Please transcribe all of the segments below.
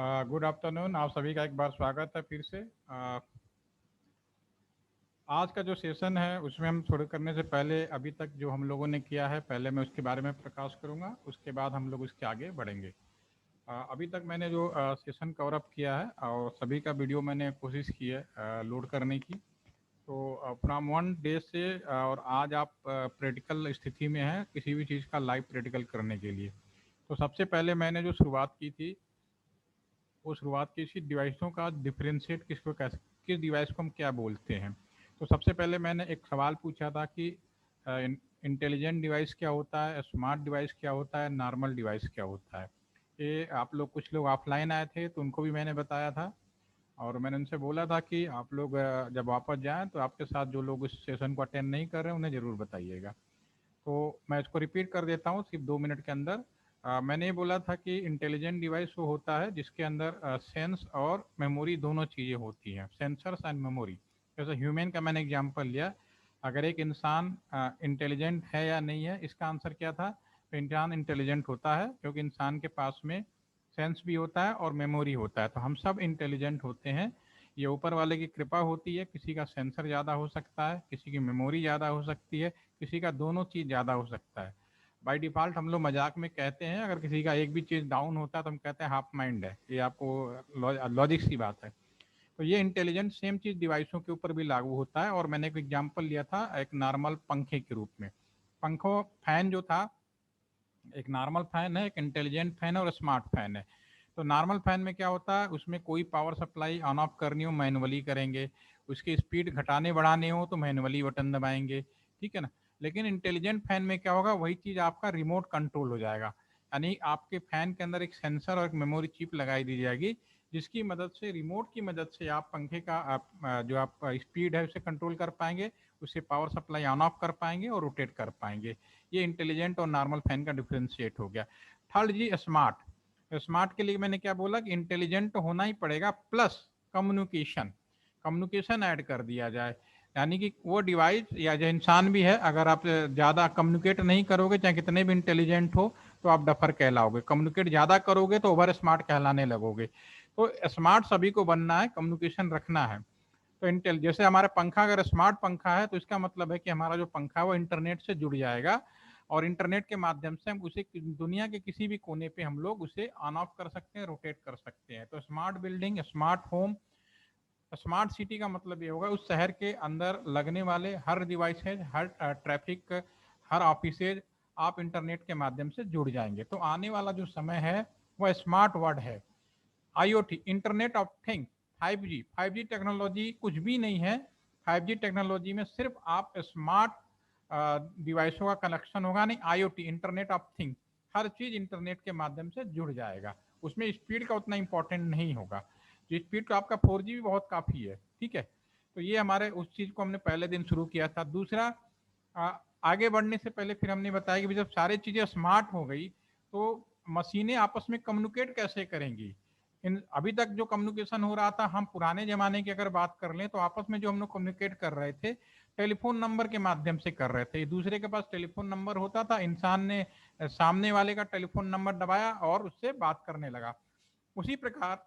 Good afternoon. आप सभी का एक बार स्वागत है फिर से। आज का जो सेशन है उसमें हम शुरू करने से पहले अभी तक जो हम लोगों ने किया है पहले मैं उसके बारे में प्रकाश करूंगा, उसके बाद हम लोग उसके आगे बढ़ेंगे। अभी तक मैंने जो सेशन कवर अप किया है और सभी का वीडियो मैंने कोशिश की है लोड करने की। तो फ्रॉम वन डे से और आज आप प्रैक्टिकल स्थिति में हैं किसी भी चीज़ का लाइव प्रैक्टिकल करने के लिए। तो सबसे पहले मैंने जो शुरुआत की थी वो शुरुआत की थी डिवाइसों का डिफरेंशिएट किसको कैसे, किस डिवाइस को हम क्या बोलते हैं। तो सबसे पहले मैंने एक सवाल पूछा था कि इंटेलिजेंट डिवाइस क्या होता है, स्मार्ट डिवाइस क्या होता है, नॉर्मल डिवाइस क्या होता है। ये आप लोग कुछ लोग ऑफलाइन आए थे तो उनको भी मैंने बताया था और मैंने उनसे बोला था कि आप लोग जब वापस जाएं तो आपके साथ जो लोग इस सेशन को अटेंड नहीं कर रहे हैं उन्हें ज़रूर बताइएगा। तो मैं इसको रिपीट कर देता हूँ सिर्फ 2 मिनट के अंदर। मैंने ये बोला था कि इंटेलिजेंट डिवाइस वो होता है जिसके अंदर सेंस और मेमोरी दोनों चीज़ें होती हैं, सेंसर्स एंड मेमोरी। जैसे ह्यूमन का मैंने एग्जांपल लिया, अगर एक इंसान इंटेलिजेंट है या नहीं है, इसका आंसर क्या था? तो इंसान इंटेलिजेंट होता है क्योंकि इंसान के पास में सेंस भी होता है और मेमोरी होता है। तो हम सब इंटेलिजेंट होते हैं, ये ऊपर वाले की कृपा होती है। किसी का सेंसर ज़्यादा हो सकता है, किसी की मेमोरी ज़्यादा हो सकती है, किसी का दोनों चीज़ ज़्यादा हो सकता है। बाय डिफ़ॉल्ट हम लोग मजाक में कहते हैं अगर किसी का एक भी चीज़ डाउन होता है तो हम कहते हैं हाफ माइंड है। ये आपको लॉजिक सी बात है। तो ये इंटेलिजेंट सेम चीज़ डिवाइसों के ऊपर भी लागू होता है। और मैंने एक एग्जांपल लिया था एक नॉर्मल पंखे के रूप में। पंखों फैन जो था, एक नॉर्मल फैन है, एक इंटेलिजेंट फैन है और स्मार्ट फैन है। तो नॉर्मल फैन में क्या होता है, उसमें कोई पावर सप्लाई ऑन ऑफ करनी हो मैनुअली करेंगे, उसकी स्पीड घटाने बढ़ाने हो तो मैनुअली बटन दबाएंगे, ठीक है ना। लेकिन इंटेलिजेंट फैन में क्या होगा, वही चीज़ आपका रिमोट कंट्रोल हो जाएगा। यानी आपके फैन के अंदर एक सेंसर और एक मेमोरी चिप लगाई दी जाएगी जिसकी मदद से, रिमोट की मदद से आप पंखे का जो आपका स्पीड है उसे कंट्रोल कर पाएंगे, उसे पावर सप्लाई ऑन ऑफ कर पाएंगे और रोटेट कर पाएंगे। ये इंटेलिजेंट और नॉर्मल फैन का डिफ्रेंशिएट हो गया। थर्ड जी, स्मार्ट। स्मार्ट के लिए मैंने क्या बोला कि इंटेलिजेंट तो होना ही पड़ेगा प्लस कम्युनिकेशन, कम्युनिकेशन ऐड कर दिया जाए। यानी कि वो डिवाइस या जो इंसान भी है, अगर आप ज़्यादा कम्युनिकेट नहीं करोगे चाहे कितने भी इंटेलिजेंट हो तो आप डफर कहलाओगे। कम्युनिकेट ज़्यादा करोगे तो ओवर स्मार्ट कहलाने लगोगे। तो स्मार्ट सभी को बनना है, कम्युनिकेशन रखना है। तो इंटेल जैसे हमारा पंखा अगर स्मार्ट पंखा है तो इसका मतलब है कि हमारा जो पंखा है वो इंटरनेट से जुड़ जाएगा और इंटरनेट के माध्यम से हम उसे दुनिया के किसी भी कोने पे हम लोग उसे ऑन ऑफ कर सकते हैं, रोटेट कर सकते हैं। तो smart building, smart home, smart city का मतलब ये होगा उस शहर के अंदर लगने वाले हर डिवाइस है, हर ट्रैफिक, हर ऑफिसेज आप इंटरनेट के माध्यम से जुड़ जाएंगे। तो आने वाला जो समय है वह स्मार्ट वर्ड है। IoT, internet of thing, 5G। 5G technology कुछ भी नहीं है। 5G टेक्नोलॉजी में सिर्फ आप स्मार्ट डिवाइसों का कनेक्शन होगा, नहीं आईओटी, इंटरनेट ऑफ थिंग, हर चीज इंटरनेट के माध्यम से जुड़ जाएगा। उसमें स्पीड का उतना इंपॉर्टेंट नहीं होगा, जो स्पीड तो आपका 4G भी बहुत काफी है, ठीक है। तो ये हमारे उस चीज को हमने पहले दिन शुरू किया था। दूसरा, आ, आगे बढ़ने से पहले फिर हमने बताया कि जब सारी चीजें स्मार्ट हो गई तो मशीनें आपस में कम्युनिकेट कैसे करेंगी। इन अभी तक जो कम्युनिकेशन हो रहा था, हम पुराने जमाने की अगर बात कर लें तो आपस में जो हम लोग कम्युनिकेट कर रहे थे टेलीफोन नंबर के माध्यम से कर रहे थे। दूसरे के पास टेलीफोन नंबर होता था, इंसान ने सामने वाले का टेलीफोन नंबर दबाया और उससे बात करने लगा। उसी प्रकार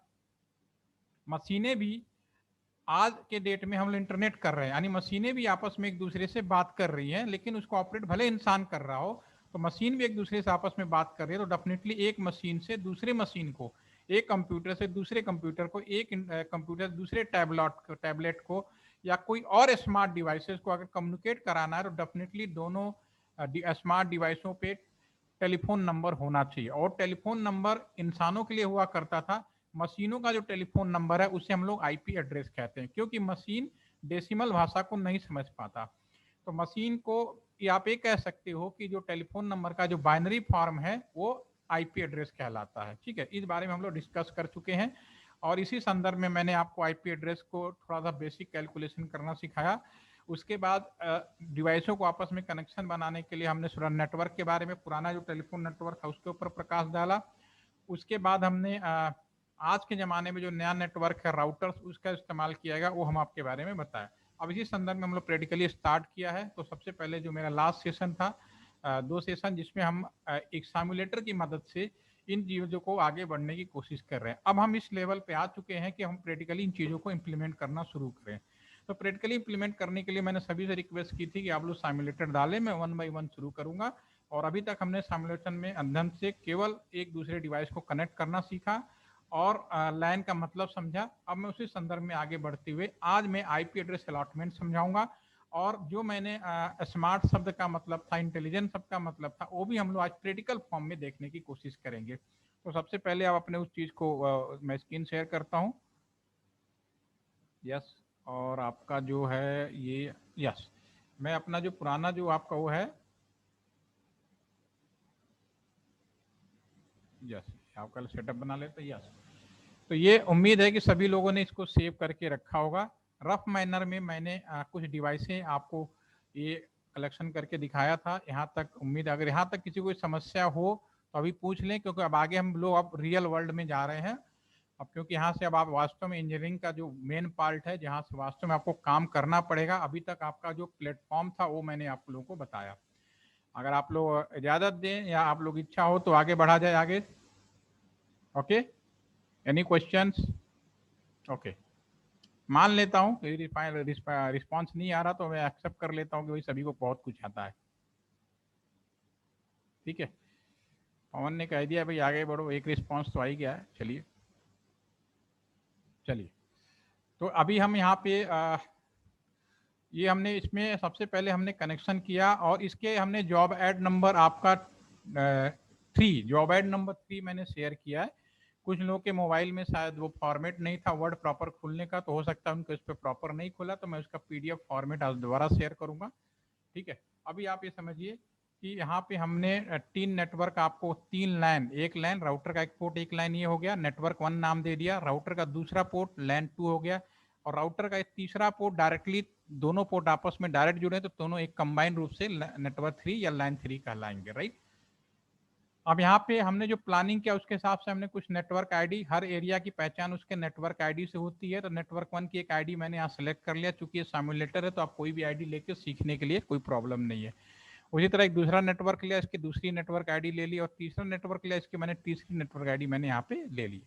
मशीनें भी आज के डेट में हम लोग इंटरनेट कर रहे हैं, यानी मशीनें भी आपस में एक दूसरे से बात कर रही हैं, लेकिन उसको ऑपरेट भले इंसान कर रहा हो तो मशीन भी एक दूसरे से आपस में बात कर रही है। तो डेफिनेटली एक मशीन से दूसरे मशीन को, एक कंप्यूटर से दूसरे कंप्यूटर को, एक कंप्यूटर से दूसरे टैबलेट को या कोई और स्मार्ट डिवाइसेस को अगर कम्युनिकेट कराना है तो डेफिनेटली दोनों स्मार्ट डिवाइसों पे टेलीफोन नंबर होना चाहिए। और टेलीफोन नंबर इंसानों के लिए हुआ करता था, मशीनों का जो टेलीफोन नंबर है उसे हम लोग आईपी एड्रेस कहते हैं, क्योंकि मशीन डेसिमल भाषा को नहीं समझ पाता। तो मशीन को, या आप ये कह सकते हो कि जो टेलीफोन नंबर का जो बाइनरी फॉर्म है वो आईपी एड्रेस कहलाता है, ठीक है। इस बारे में हम लोग डिस्कस कर चुके हैं और इसी संदर्भ में मैंने आपको आईपी एड्रेस को थोड़ा सा बेसिक कैलकुलेशन करना सिखाया। उसके बाद डिवाइसों को आपस में कनेक्शन बनाने के लिए हमने थोड़ा नेटवर्क के बारे में, पुराना जो टेलीफोन नेटवर्क था उसके ऊपर प्रकाश डाला। उसके बाद हमने आज के ज़माने में जो नया नेटवर्क है राउटर्स, उसका इस्तेमाल किया गया, वो हम आपके बारे में बताएं। अब इसी संदर्भ में हम लोग प्रैक्टिकली स्टार्ट किया है। तो सबसे पहले जो मेरा लास्ट सेशन था, 2 सेशन जिसमें हम एक सिमुलेटर की मदद से इन चीज़ों को आगे बढ़ने की कोशिश कर रहे हैं। अब हम इस लेवल पे आ चुके हैं कि हम प्रैक्टिकली इन चीज़ों को इम्प्लीमेंट करना शुरू करें। तो प्रैक्टिकली इम्प्लीमेंट करने के लिए मैंने सभी से रिक्वेस्ट की थी कि आप लोग सिमुलेटर डालें, मैं 1 बाय 1 शुरू करूंगा। और अभी तक हमने सिमुलेशन में अध्ययन से केवल एक दूसरे डिवाइस को कनेक्ट करना सीखा और लाइन का मतलब समझा। अब मैं उसी संदर्भ में आगे बढ़ते हुए आज मैं आईपी एड्रेस अलॉटमेंट समझाऊंगा, और जो मैंने स्मार्ट शब्द का मतलब था, इंटेलिजेंट शब्द का मतलब था, वो भी हम लोग आज प्रैक्टिकल फॉर्म में देखने की कोशिश करेंगे। तो सबसे पहले आप अपने उस चीज़ को मैं स्क्रीन शेयर करता हूँ। यस, और आपका जो है ये, यस, मैं अपना जो पुराना जो आपका वो है, यस, आपका सेटअप बना लेते हैं। यस, तो ये उम्मीद है कि सभी लोगों ने इसको सेव करके रखा होगा। रफ मैनर में मैंने कुछ डिवाइसें आपको ये कलेक्शन करके दिखाया था। यहाँ तक उम्मीद, अगर यहाँ तक किसी को समस्या हो तो अभी पूछ लें, क्योंकि अब आगे हम लोग अब रियल वर्ल्ड में जा रहे हैं। अब क्योंकि यहाँ से अब आप वास्तव में इंजीनियरिंग का जो मेन पार्ट है, जहाँ से वास्तव में आपको काम करना पड़ेगा, अभी तक आपका जो प्लेटफॉर्म था वो मैंने आप लोगों को बताया। अगर आप लोग इजाज़त दें या आप लोग इच्छा हो तो आगे बढ़ा जाए आगे। Okay, any questions? ओके, मान लेता हूँ रिस्पॉन्स नहीं आ रहा तो मैं एक्सेप्ट कर लेता हूँ कि भाई सभी को बहुत कुछ आता है। ठीक है, पवन ने कह दिया भाई आगे बढ़ो, एक रिस्पॉन्स तो आ ही गया है। चलिए चलिए, तो अभी हम यहाँ पे ये हमने इसमें सबसे पहले हमने कनेक्शन किया और इसके हमने जॉब ऐड नंबर आपका 3, जॉब ऐड नंबर 3 मैंने शेयर किया है। कुछ लोगों के मोबाइल में शायद वो फॉर्मेट नहीं था वर्ड प्रॉपर खुलने का, तो हो सकता है उनको इस पर प्रॉपर नहीं खुला, तो मैं उसका पीडीएफ फॉर्मेट आज दोबारा शेयर करूंगा। ठीक है, अभी आप ये समझिए कि यहाँ पे हमने 3 नेटवर्क, आपको 3 लाइन, एक लाइन राउटर का, एक पोर्ट, एक लाइन ये हो गया, नेटवर्क 1 नाम दे दिया, राउटर का दूसरा पोर्ट लैन 2 हो गया, और राउटर का एक तीसरा पोर्ट डायरेक्टली, दोनों पोर्ट आपस में डायरेक्ट जुड़े तो दोनों एक कंबाइंड रूप से नेटवर्क 3 या लाइन 3 कहलाएंगे, राइट। अब यहाँ पे हमने जो प्लानिंग किया उसके हिसाब से हमने कुछ नेटवर्क आईडी, हर एरिया की पहचान उसके नेटवर्क आईडी से होती है, तो नेटवर्क 1 की एक आईडी मैंने यहाँ सेलेक्ट कर लिया। चूंकि ये सिमुलेटर है तो आप कोई भी आईडी लेके सीखने के लिए कोई प्रॉब्लम नहीं है। उसी तरह एक दूसरा नेटवर्क लिया, इसकी दूसरी नेटवर्क आईडी ले ली, और तीसरा नेटवर्क लिया, इसकी मैंने तीसरी नेटवर्क आईडी मैंने यहाँ पे ले ली।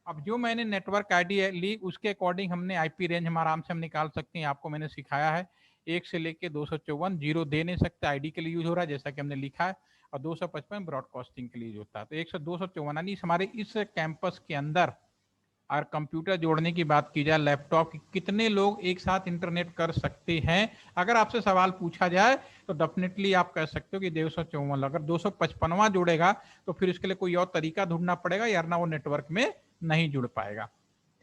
अब जो मैंने नेटवर्क आईडी ली उसके अकॉर्डिंग हमने आईपी रेंज हम आराम से हम निकाल सकते हैं। आपको मैंने सिखाया है 1 से लेके 254, जीरो दे नहीं सकते, आईडी के लिए यूज हो रहा है जैसा कि हमने लिखा है, और 255 ब्रॉडकास्टिंग के लिए यूज होता है। तो 100 254 यानी हमारे इस कैंपस के अंदर और कंप्यूटर जोड़ने की बात की जाए, लैपटॉप की, कितने लोग एक साथ इंटरनेट कर सकते हैं, अगर आपसे सवाल पूछा जाए तो डेफिनेटली आप कह सकते हो कि 254। अगर 255वां जुड़ेगा तो फिर इसके लिए कोई और तरीका ढूंढना पड़ेगा, या ना वो नेटवर्क में नहीं जुड़ पाएगा।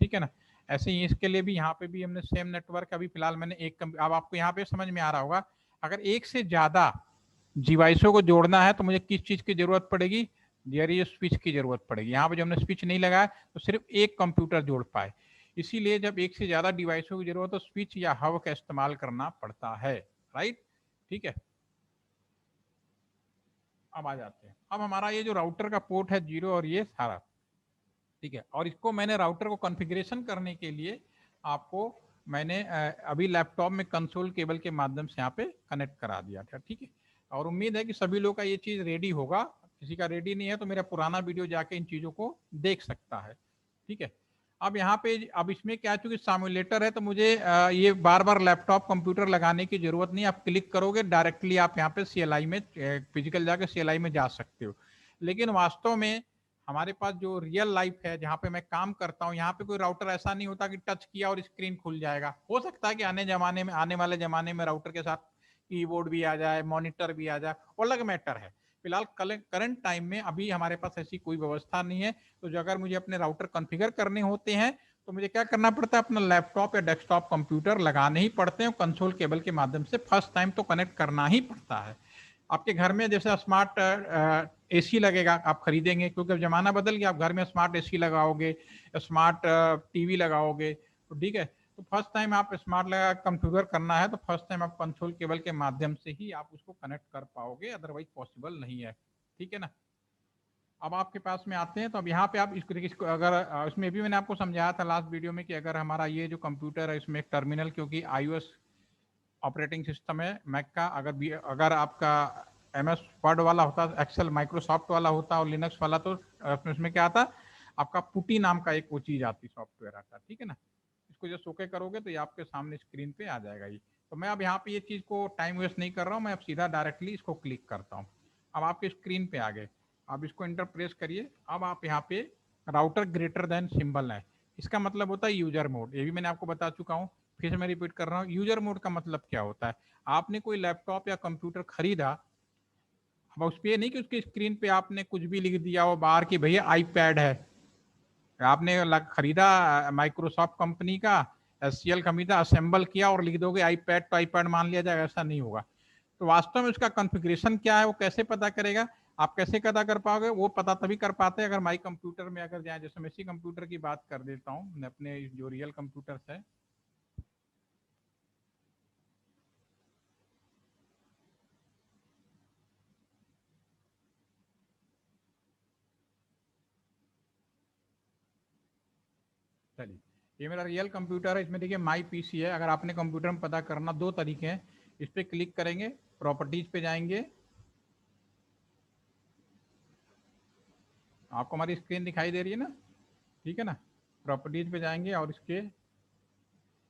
ठीक है ना। ऐसे ही इसके लिए भी यहाँ पे भी हमने सेम नेटवर्क, अभी फिलहाल मैंने एक, अब आपको यहाँ पे समझ में आ रहा होगा, अगर एक से ज्यादा डिवाइसों को जोड़ना है तो मुझे किस चीज की जरूरत पड़ेगी, ये स्विच की जरूरत पड़ेगी। यहाँ पे जो हमने स्विच नहीं लगाया तो सिर्फ एक कंप्यूटर जोड़ पाए, इसीलिए जब एक से ज्यादा डिवाइसों की जरूरत तो स्विच या हब का इस्तेमाल करना पड़ता है, राइट। ठीक है, अब आ जाते हैं, अब हमारा ये जो राउटर का पोर्ट है 0 और ये सारा, ठीक है, और इसको मैंने राउटर को कॉन्फ़िगरेशन करने के लिए आपको मैंने अभी लैपटॉप में कंसोल केबल के माध्यम से यहाँ पे कनेक्ट करा दिया था। ठीक है, और उम्मीद है कि सभी लोग का ये चीज़ रेडी होगा। किसी का रेडी नहीं है तो मेरा पुराना वीडियो जाके इन चीज़ों को देख सकता है। ठीक है, अब यहाँ पे, अब इसमें क्या, चूंकि सिमुलेटर है तो मुझे ये बार बार लैपटॉप कंप्यूटर लगाने की जरूरत नहीं। आप क्लिक करोगे डायरेक्टली आप यहाँ पे CLI में, फिजिकल जाके CLI में जा सकते हो। लेकिन वास्तव में हमारे पास जो रियल लाइफ है जहाँ पे मैं काम करता हूँ, यहाँ पे कोई राउटर ऐसा नहीं होता कि टच किया और स्क्रीन खुल जाएगा। हो सकता है कि आने वाले जमाने में राउटर के साथ कीबोर्ड भी आ जाए, मॉनिटर भी आ जाए, वो अलग मैटर है। फिलहाल करंट टाइम में अभी हमारे पास ऐसी कोई व्यवस्था नहीं है। तो जो अगर मुझे अपने राउटर कॉन्फ़िगर करने होते हैं तो मुझे क्या करना पड़ता है, अपना लैपटॉप या डेस्कटॉप कंप्यूटर लगाने ही पड़ते हैं, कंसोल केबल के माध्यम से फर्स्ट टाइम तो कनेक्ट करना ही पड़ता है। आपके घर में जैसे स्मार्ट एसी लगेगा, आप खरीदेंगे, क्योंकि अब जमाना बदल गया, आप घर में स्मार्ट एसी लगाओगे, स्मार्ट टीवी लगाओगे, तो ठीक है, तो फर्स्ट टाइम आप स्मार्ट लगा कॉन्फ़िगर करना है तो फर्स्ट टाइम आप कंसोल केबल के माध्यम से ही आप उसको कनेक्ट कर पाओगे, अदरवाइज पॉसिबल नहीं है। ठीक है ना। अब आपके पास में आते हैं तो अब यहाँ पे आप इसको अगर इसमें भी मैंने आपको समझाया था लास्ट वीडियो में कि अगर हमारा ये जो कंप्यूटर है इसमें एक टर्मिनल, क्योंकि iOS ऑपरेटिंग सिस्टम है मैक का, अगर आपका MS वर्ड वाला होता है, एक्सेल माइक्रोसॉफ्ट वाला होता है, और लिनक्स वाला तो उसमें क्या आता, आपका पुटी नाम का एक वो चीज़ आती, सॉफ्टवेयर आता, ठीक है ना। इसको जो शोके करोगे तो ये आपके सामने स्क्रीन पे आ जाएगा ये। तो मैं अब यहाँ पे ये चीज़ को टाइम वेस्ट नहीं कर रहा हूँ, मैं अब सीधा डायरेक्टली इसको क्लिक करता हूँ। अब आपके स्क्रीन पे आ गए, आप इसको इंटर प्रेस करिए। अब आप यहाँ पे राउटर ग्रेटर देन सिंबल है, इसका मतलब होता है यूजर मोड। ये भी मैंने आपको बता चुका हूँ, फिर से मैं रिपीट कर रहा हूँ। यूजर मोड का मतलब क्या होता है, आपने कोई लैपटॉप या कंप्यूटर खरीदा, अब उस पर नहीं कि उसकी स्क्रीन पे आपने कुछ भी लिख दिया हो बाहर कि भैया आईपैड है, आपने खरीदा माइक्रोसॉफ्ट कंपनी का, एससीएल खरीदा, असेंबल किया और लिख दोगे आईपैड, तो आईपैड मान लिया जाएगा, ऐसा नहीं होगा। तो वास्तव में उसका कॉन्फ़िगरेशन क्या है, वो कैसे पता करेगा, आप कैसे पता कर पाओगे, वो पता तभी कर पाते हैं अगर माई कंप्यूटर में अगर जाए। जैसे मैं इसी कंप्यूटर की बात कर देता हूँ, अपने जो रियल कंप्यूटर्स है, चलिए ये मेरा रियल कंप्यूटर है, इसमें देखिए माई पीसी है। अगर आपने कंप्यूटर में पता करना, दो तरीके हैं, इस पर क्लिक करेंगे, प्रॉपर्टीज पे जाएंगे, आपको हमारी स्क्रीन दिखाई दे रही है ना, ठीक है ना। प्रॉपर्टीज पे जाएंगे और इसके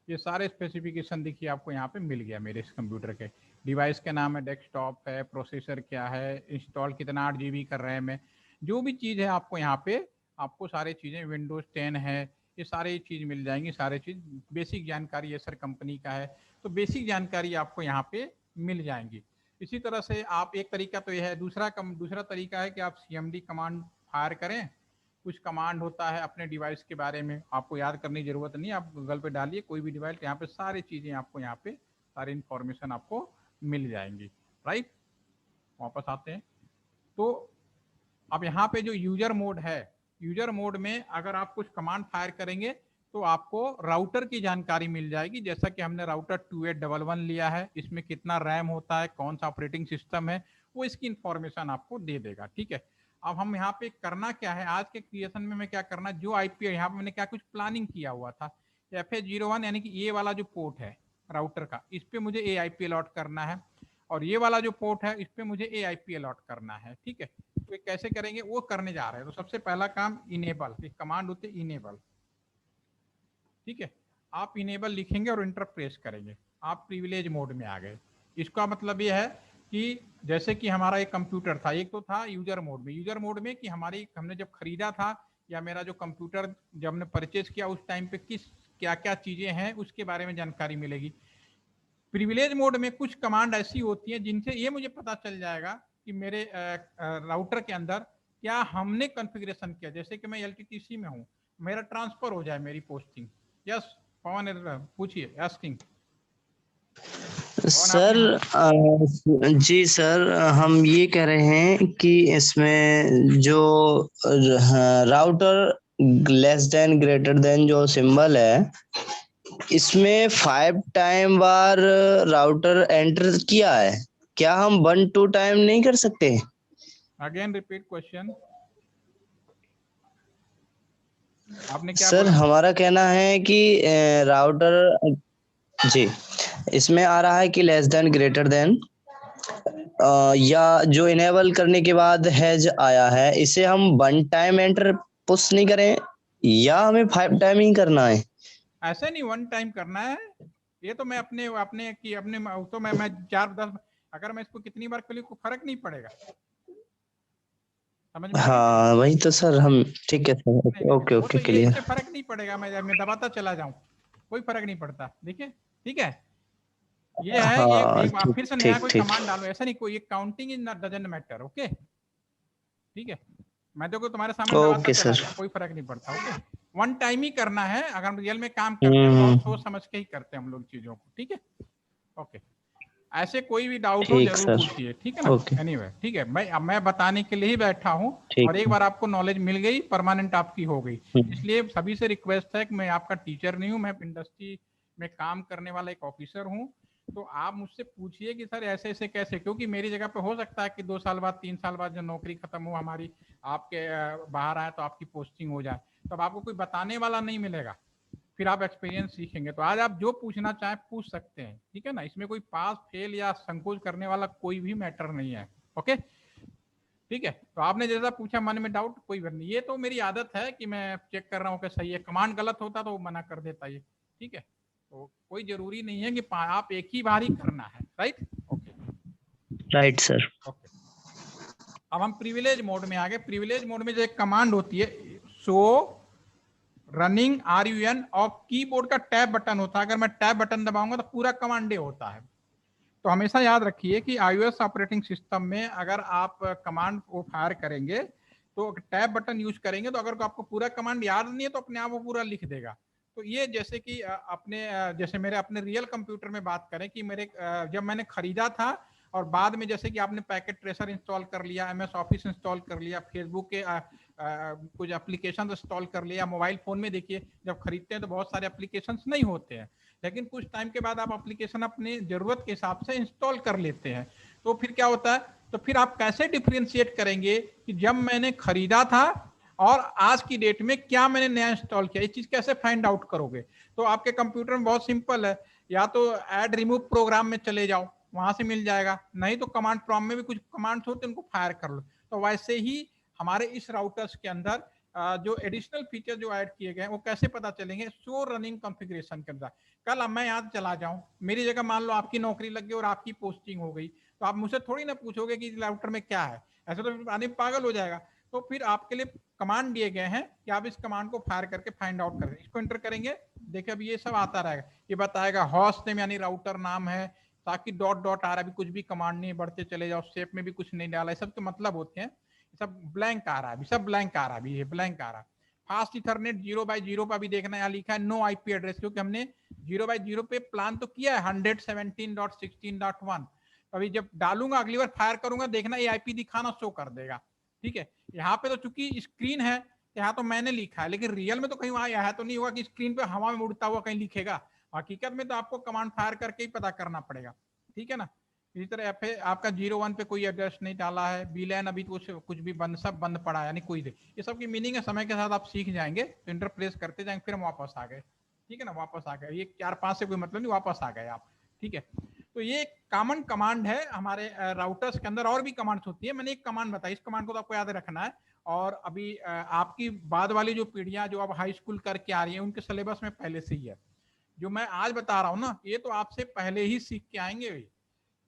ये सारे स्पेसिफिकेशन देखिए आपको यहाँ पे मिल गया मेरे इस कंप्यूटर के। डिवाइस के नाम है, डेस्कटॉप है, प्रोसेसर क्या है, इंस्टॉल कितना 8 GB का रैम है, जो भी चीज़ है आपको यहाँ पे, आपको सारी चीज़ें, विंडोज 10 है, ये सारी चीज़ मिल जाएंगी। सारी चीज़ बेसिक जानकारी ये सर कंपनी का है, तो बेसिक जानकारी आपको यहाँ पे मिल जाएंगी। इसी तरह से आप, एक तरीका तो यह है, दूसरा तरीका है कि आप CMD कमांड फायर करें। कुछ कमांड होता है अपने डिवाइस के बारे में, आपको याद करने की जरूरत नहीं, आप गूगल पे डालिए कोई भी डिवाइस, यहाँ पे सारी चीज़ें आपको, यहाँ पे सारी इंफॉर्मेशन आपको मिल जाएंगी। राइट, वापस आते हैं। तो अब यहाँ पे जो यूजर मोड है, यूजर मोड में अगर आप कुछ कमांड फायर करेंगे तो आपको राउटर की जानकारी मिल जाएगी। जैसा कि हमने राउटर 2811 लिया है, इसमें कितना रैम होता है, कौन सा ऑपरेटिंग सिस्टम है, वो इसकी इंफॉर्मेशन आपको दे देगा, ठीक है। अब हम यहाँ पे करना क्या है, आज के क्रिएशन में मैं क्या करना, जो आईपी यहाँ पे मैंने क्या कुछ प्लानिंग किया हुआ था, FA01 यानी कि ये वाला जो पोर्ट है राउटर का, इस पे मुझे AIP अलॉट करना है, और ये वाला जो पोर्ट है इस पे मुझे AIP अलॉट करना है, ठीक है। तो कैसे करेंगे वो करने जा रहे हैं। तो सबसे पहला काम इनेबल, एक कमांड होती है इनेबल, ठीक है। आप इनेबल लिखेंगे और इंटर प्रेस करेंगे, आप प्रिविलेज मोड में आ गए। इसका मतलब ये है कि जैसे कि हमारा एक कंप्यूटर था, एक तो था यूजर मोड में, यूजर मोड में कि हमने जब खरीदा था, या मेरा जो कंप्यूटर जब हमने परचेज किया उस टाइम पे किस क्या क्या चीजें हैं उसके बारे में जानकारी मिलेगी। प्रिविलेज मोड में कुछ कमांड ऐसी होती है जिनसे ये मुझे पता चल जाएगा कि मेरे राउटर के अंदर क्या हमने कॉन्फ़िगरेशन किया। जैसे कि मैं LTTC में हूँ, मेरा ट्रांसफर हो जाए मेरी पोस्टिंग। यस पवन, पूछिए, आस्किंग। पवन सर जी सर, हम ये कह रहे हैं कि इसमें जो router less than greater than जो सिंबल है, इसमें 5 टाइम बार राउटर एंटर किया है, क्या हम 1-2 टाइम नहीं कर सकते? अगेन रिपीट क्वेश्चन, आपने क्या सर बोला? हमारा कहना है कि राउटर जी, इसमें आ रहा है कि लेस देन ग्रेटर देन, या जो इनेबल करने के बाद हैज आया है, इसे हम 1 टाइम एंटर पुश नहीं करें, या हमें 5 टाइम ही करना है? ऐसे नहीं 1 टाइम करना है, ये तो मैं अपने अपने की अपने तो मैं 4-10, अगर मैं इसको कितनी बार क्लिक, को फर्क नहीं पड़ेगा। समझ में आ गई मेरी? हाँ वही तो सर, हम ठीक है सर, नहीं नहीं नहीं ओके नहीं, वो ओके तो ये क्लियर। इससे फर्क नहीं पड़ेगा, मैं दबाता चला जाऊं, कोई फर्क नहीं पड़ता, देखिए, ठीक है। ये है, ये हाँ एक बार ठीक फिर से नया ठीक कोई ठीक। कमांड डालो, ऐसा नहीं, कोई counting is doesn't matter, okay, ठीक है। मैं तो तुम्हारे सामने दबाता ओके चला सर। जाऊं, कोई फर्क नहीं पड़ता, ओके। 1 टाइम ही करना है, अगर हम रियल में काम करते हैं तो बहुत सोच समझ के ही करते हैं हम लोग चीजों को, ठीक है, ओके। ऐसे कोई भी डाउट हो ठीक जरूर सर। पूछिए, ठीक है ना। ओके एनीवे ठीक है, मैं बताने के लिए ही बैठा हूँ, ठीक और एक है। बार आपको नॉलेज मिल गई, परमानेंट आपकी हो गई। हम्म, इसलिए सभी से रिक्वेस्ट है कि मैं आपका टीचर नहीं हूँ, मैं इंडस्ट्री में काम करने वाला एक ऑफिसर हूँ। तो आप मुझसे पूछिए कि सर ऐसे ऐसे कैसे, क्योंकि मेरी जगह पे हो सकता है कि 2 साल बाद 3 साल बाद जो नौकरी खत्म हो हमारी, आपके बाहर आए तो आपकी पोस्टिंग हो जाए, तो अब आपको कोई बताने वाला नहीं मिलेगा, फिर आप एक्सपीरियंस सीखेंगे। तो आज आप जो पूछना चाहें पूछ सकते हैं, ठीक है ना, इसमें कोई पास फेल या संकोच करने वाला कोई भी मैटर नहीं है। ओके, ठीक है। तो आपने जैसा पूछा मन में डाउट, कोई बात नहीं, ये तो मेरी आदत है कि मैं चेक कर रहा हूँ कि सही है, कमांड गलत होता तो वो मना कर देता ये, ठीक है। तो कोई जरूरी नहीं है कि आप एक ही बार ही करना है, right. Okay right sir. Okay, अब हम प्रिविलेज मोड में आ गए। प्रिविलेज मोड में जो एक कमांड होती है शो रनिंग RUN और कीबोर्ड का टैब बटन होता है। अगर मैं टैब बटन दबाऊंगा तो पूरा कमांड होता है। तो हमेशा याद रखिए कि iOS ऑपरेटिंग सिस्टम में अगर आप कमांड को फायर करेंगे तो टैब बटन यूज करेंगे, तो अगर आपको पूरा कमांड याद नहीं है तो अपने आप वो पूरा लिख देगा। तो ये जैसे कि अपने जैसे मेरे अपने रियल कंप्यूटर में बात करें कि मेरे जब मैंने खरीदा था और बाद में जैसे कि आपने पैकेट ट्रेसर इंस्टॉल कर लिया, MS ऑफिस इंस्टॉल कर लिया, फेसबुक के कुछ एप्लीकेशन इंस्टॉल कर लिया, मोबाइल फोन में देखिए जब खरीदते हैं तो बहुत सारे एप्लीकेशन नहीं होते हैं, लेकिन कुछ टाइम के बाद आप एप्लीकेशन अपनी जरूरत के हिसाब से इंस्टॉल कर लेते हैं। तो फिर क्या होता है, तो फिर आप कैसे डिफरेंशिएट करेंगे कि जब मैंने खरीदा था और आज की डेट में क्या मैंने नया इंस्टॉल किया, ये चीज कैसे फाइंड आउट करोगे। तो आपके कंप्यूटर में बहुत सिंपल है, या तो ऐड रिमूव प्रोग्राम में चले जाओ, वहां से मिल जाएगा, नहीं तो कमांड प्रॉम्प्ट में भी कुछ कमांड्स होते हैं उनको फायर कर लो। तो वैसे ही हमारे इस राउटर्स के अंदर जो एडिशनल फीचर जो ऐड किए गए हैं वो कैसे पता चलेंगे, शो रनिंग कॉन्फ़िगरेशन के अंदर। कल अब मैं यहाँ चला जाऊं, मेरी जगह मान लो आपकी नौकरी लग गई और आपकी पोस्टिंग हो गई, तो आप मुझसे थोड़ी ना पूछोगे कि राउटर में क्या है, ऐसे तो आदमी पागल हो जाएगा। तो फिर आपके लिए कमांड दिए गए हैं कि आप इस कमांड को फायर करके फाइंड आउट करें। इसको एंटर करेंगे, देखिए अब ये सब आता रहेगा, ये बताएगा होस्ट नेम यानी राउटर नाम है, ताकि डॉट डॉट आ रहा है, कुछ भी कमांड नहीं, बढ़ते चले जाओ, शेप में भी कुछ नहीं डाला, सब के मतलब होते हैं। सब ब्लैंक आ रहा है, सब ब्लैंक आ रहा है, ये ब्लैंक आ रहा है। फास्ट इथरनेट 0x0 पर भी देखना, यहाँ लिखा है नो IP एड्रेस, क्योंकि हमने 0x0 पे प्लान तो किया है 117.16.1। अभी जब डालूंगा अगली बार फायर करूंगा, देखना ये IP दिखाना शो कर देगा, ठीक है। यहाँ पे तो चूंकि स्क्रीन है, यहाँ तो मैंने लिखा है, लेकिन रियल में तो कहीं वहां यह तो नहीं होगा कि स्क्रीन पे हवा में उड़ता हुआ कहीं लिखेगा। हकीकत में तो आपको कमांड फायर करके ही पता करना पड़ेगा, ठीक है ना। इसी तरह पे आपका 01 पे कोई एड्रेस नहीं डाला है, VLAN अभी तो कुछ भी बंद, सब बंद पड़ा है, यानी कोई दे, ये सब की मीनिंग है, समय के साथ आप सीख जाएंगे, तो इंटरप्रेस करते जाएंगे। फिर हम वापस आ गए, ठीक है ना, वापस आ गए, ये 4-5 से कोई मतलब नहीं, वापस आ गए आप, ठीक है। तो ये कॉमन कमांड है हमारे राउटर्स के अंदर। और भी कमांड्स होती है, मैंने एक कमांड बताई, इस कमांड को तो आपको याद रखना है। और अभी आपकी बाद वाली जो पीढ़ियां जो अब हाई स्कूल करके आ रही है, उनके सिलेबस में पहले से ही है। जो मैं आज बता रहा हूँ ना, ये तो आपसे पहले ही सीख के आएंगे,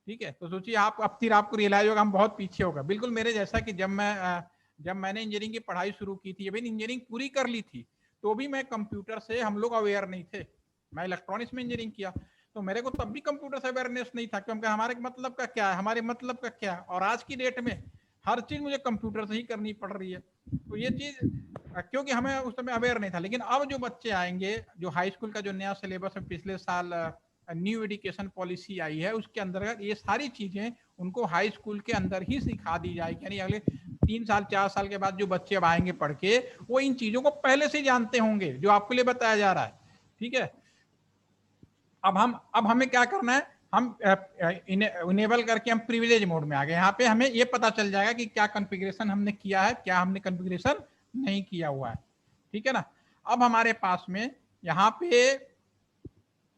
ठीक है। तो सोचिए आप, अब फिर आपको रियलाइज होगा हम बहुत पीछे होगा, बिल्कुल मेरे जैसा कि जब मैंने इंजीनियरिंग की पढ़ाई शुरू की थी, अभी इंजीनियरिंग पूरी कर ली थी, तो भी मैं कंप्यूटर से, हम लोग अवेयर नहीं थे, मैं इलेक्ट्रॉनिक्स में इंजीनियरिंग किया, तो मेरे को तब भी कंप्यूटर से अवेयरनेस नहीं था, क्योंकि हमारे मतलब का क्या है, हमारे मतलब का क्या है। और आज की डेट में हर चीज मुझे कंप्यूटर से ही करनी पड़ रही है। तो ये चीज क्योंकि हमें उस समय अवेयर नहीं था। लेकिन अब जो बच्चे आएंगे, जो हाई स्कूल का जो नया सिलेबस है, पिछले साल न्यू एजुकेशन पॉलिसी आई है, उसके अंतर्गत ये सारी चीजें उनको हाई स्कूल के अंदर ही सिखा दी जाएगी। यानी अगले 3 साल 4 साल के बाद जो बच्चे अब आएंगे पढ़ के, वो इन चीजों को पहले से जानते होंगे जो आपके लिए बताया जा रहा है, ठीक है। अब हमें क्या करना है, हम इनेबल करके हम प्रिविलेज मोड में आ गए। यहाँ पे हमें ये पता चल जाएगा कि क्या कॉन्फ़िगरेशन हमने किया है, क्या हमने कॉन्फ़िगरेशन नहीं किया हुआ है, ठीक है ना। अब हमारे पास में यहाँ पे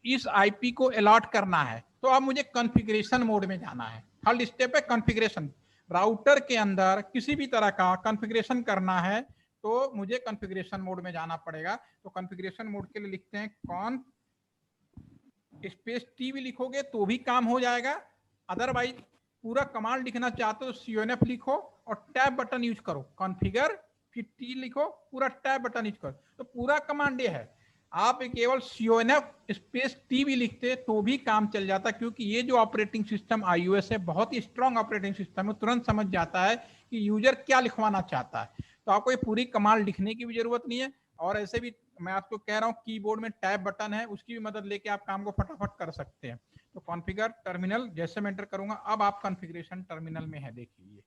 इस IP को अलॉट करना है, तो अब मुझे कॉन्फ़िगरेशन मोड में जाना है। थर्ड स्टेप है कॉन्फ़िगरेशन। राउटर के अंदर किसी भी तरह का कॉन्फ़िगरेशन करना है तो मुझे कॉन्फ़िगरेशन मोड में जाना पड़ेगा। तो कॉन्फ़िगरेशन मोड के लिए लिखते हैं कॉन स्पेस टी भी लिखोगे तो भी काम हो जाएगा, अदरवाइज पूरा कमांड लिखना चाहते हो तो CONF लिखो और टैब बटन यूज करो, कॉन्फ़िगर फिर टी लिखो, पूरा टैब बटन यूज करो, तो पूरा कमांड ये है। आप केवल CONF स्पेस टी भी लिखते तो भी काम चल जाता, क्योंकि ये जो ऑपरेटिंग सिस्टम iOS है बहुत ही स्ट्रॉन्ग ऑपरेटिंग सिस्टम है, तुरंत समझ जाता है कि यूजर क्या लिखवाना चाहता है। तो आपको ये पूरी कमांड लिखने की भी जरूरत नहीं है। और ऐसे भी मैं आपको कह रहा हूँ कीबोर्ड में टैब बटन है, उसकी भी मदद लेके आप काम को फटाफट कर सकते हैं। तो कॉन्फ़िगर टर्मिनल जैसे मैं एंटर करूंगा, अब आप कॉन्फ़िगरेशन टर्मिनल में है, देखिए,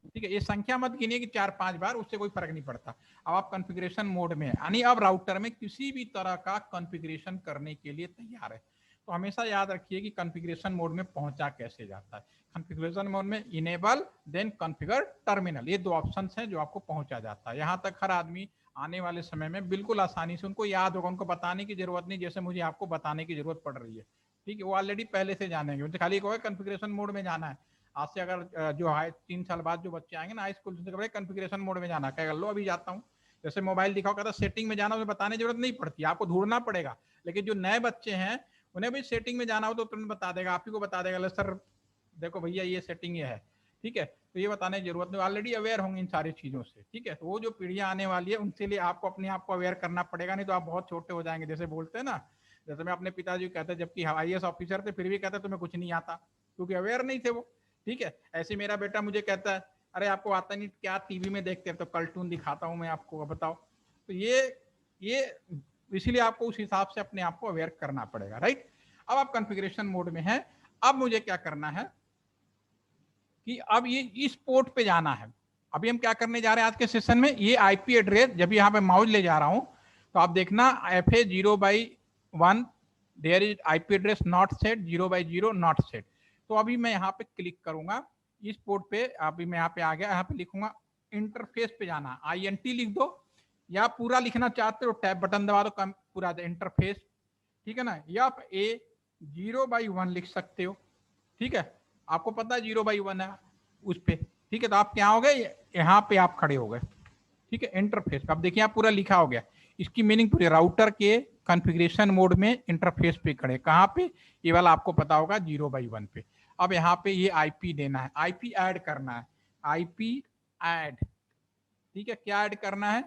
ठीक है। ये संख्या मत गिनिए कि 4-5 बार, उससे कोई फर्क नहीं पड़ता। अब आप कॉन्फ़िगरेशन मोड में है, यानी अब राउटर में किसी भी तरह का कॉन्फ़िगरेशन करने के लिए तैयार है। तो हमेशा याद रखिए कि कॉन्फ़िगरेशन मोड में पहुंचा कैसे जाता है। कॉन्फ़िगरेशन मोड में इनेबल देन कॉन्फ़िगर टर्मिनल, ये 2 ऑप्शंस हैं जो आपको पहुंचा जाता है। यहाँ तक हर आदमी आने वाले समय में बिल्कुल आसानी से उनको याद होगा, उनको बताने की जरूरत नहीं, जैसे मुझे आपको बताने की जरूरत पड़ रही है, ठीक है। वो ऑलरेडी पहले से जानेंगे, उनसे खाली कहोगे कॉन्फ़िगरेशन मोड में जाना है, आज से अगर जो है 3 साल बाद जो बच्चे आएंगे ना हाई स्कूल से, कॉन्फ़िगरेशन मोड में जाना, क्या कर लो अभी जाता हूँ, जैसे मोबाइल दिखाओ कहता सेटिंग में जाना, उन्हें बताने की जरूरत नहीं पड़ती, आपको ढूंढना पड़ेगा। लेकिन जो नए बच्चे हैं उन्हें भी सेटिंग में जाना हो तो तुरंत बता देगा, आप ही को बता देगा, सर देखो भैया ये सेटिंग ये है, ठीक है। तो ये बताने की जरूरत नहीं, ऑलरेडी अवेयर होंगे इन सारी चीजों से, ठीक है। तो वो जो पीढ़ियां आने वाली है उनके लिए आपको अपने आप को अवेयर करना पड़ेगा, नहीं तो आप बहुत छोटे हो जाएंगे। जैसे बोलते हैं ना, जैसे मैं अपने पिताजी को कहता, जबकि IAS ऑफिसर थे फिर भी कहता तुम्हें कुछ नहीं आता, क्योंकि अवेयर नहीं थे वो, ठीक है। ऐसे मेरा बेटा मुझे कहता है अरे आपको आता नहीं क्या, टीवी में देखते हैं तो कार्टून दिखाता हूँ मैं आपको, बताओ। तो ये इसीलिए आपको उस हिसाब से अपने आप को अवेयर करना पड़ेगा, राइट। अब आप कॉन्फ़िगरेशन मोड में है, अब मुझे क्या करना है कि अब ये इस पोर्ट पे जाना है। अभी हम क्या करने जा रहे हैं आज के सेशन में, ये आईपी एड्रेस, जब यहाँ पे माउस ले जा रहा हूं तो आप देखना FA 0/1 there is IP address not set, 0/0 not set. तो अभी मैं यहाँ पे क्लिक करूंगा इस पोर्ट पे, अभी मैं यहाँ पे आ गया, यहाँ पे लिखूंगा इंटरफेस पे जाना, INT लिख दो, या पूरा लिखना चाहते हो टैब बटन दबा दो, कम पूरा इंटरफेस, ठीक है ना। या आप A 0/1 लिख सकते हो, ठीक है। आपको पता है 0/1 है उस पे, ठीक है। तो आप क्या हो गए, यहाँ पे आप खड़े हो गए, ठीक है। इंटरफेस अब देखिए आप पूरा लिखा हो गया, इसकी मीनिंग पूरी, राउटर के कॉन्फ़िगरेशन मोड में इंटरफेस पे खड़े, कहाँ पे, ये वाला आपको पता होगा 0/1 पे। अब यहाँ पे ये आईपी देना है, आईपी ऐड करना है, आईपी ऐड, ठीक है। क्या ऐड करना है,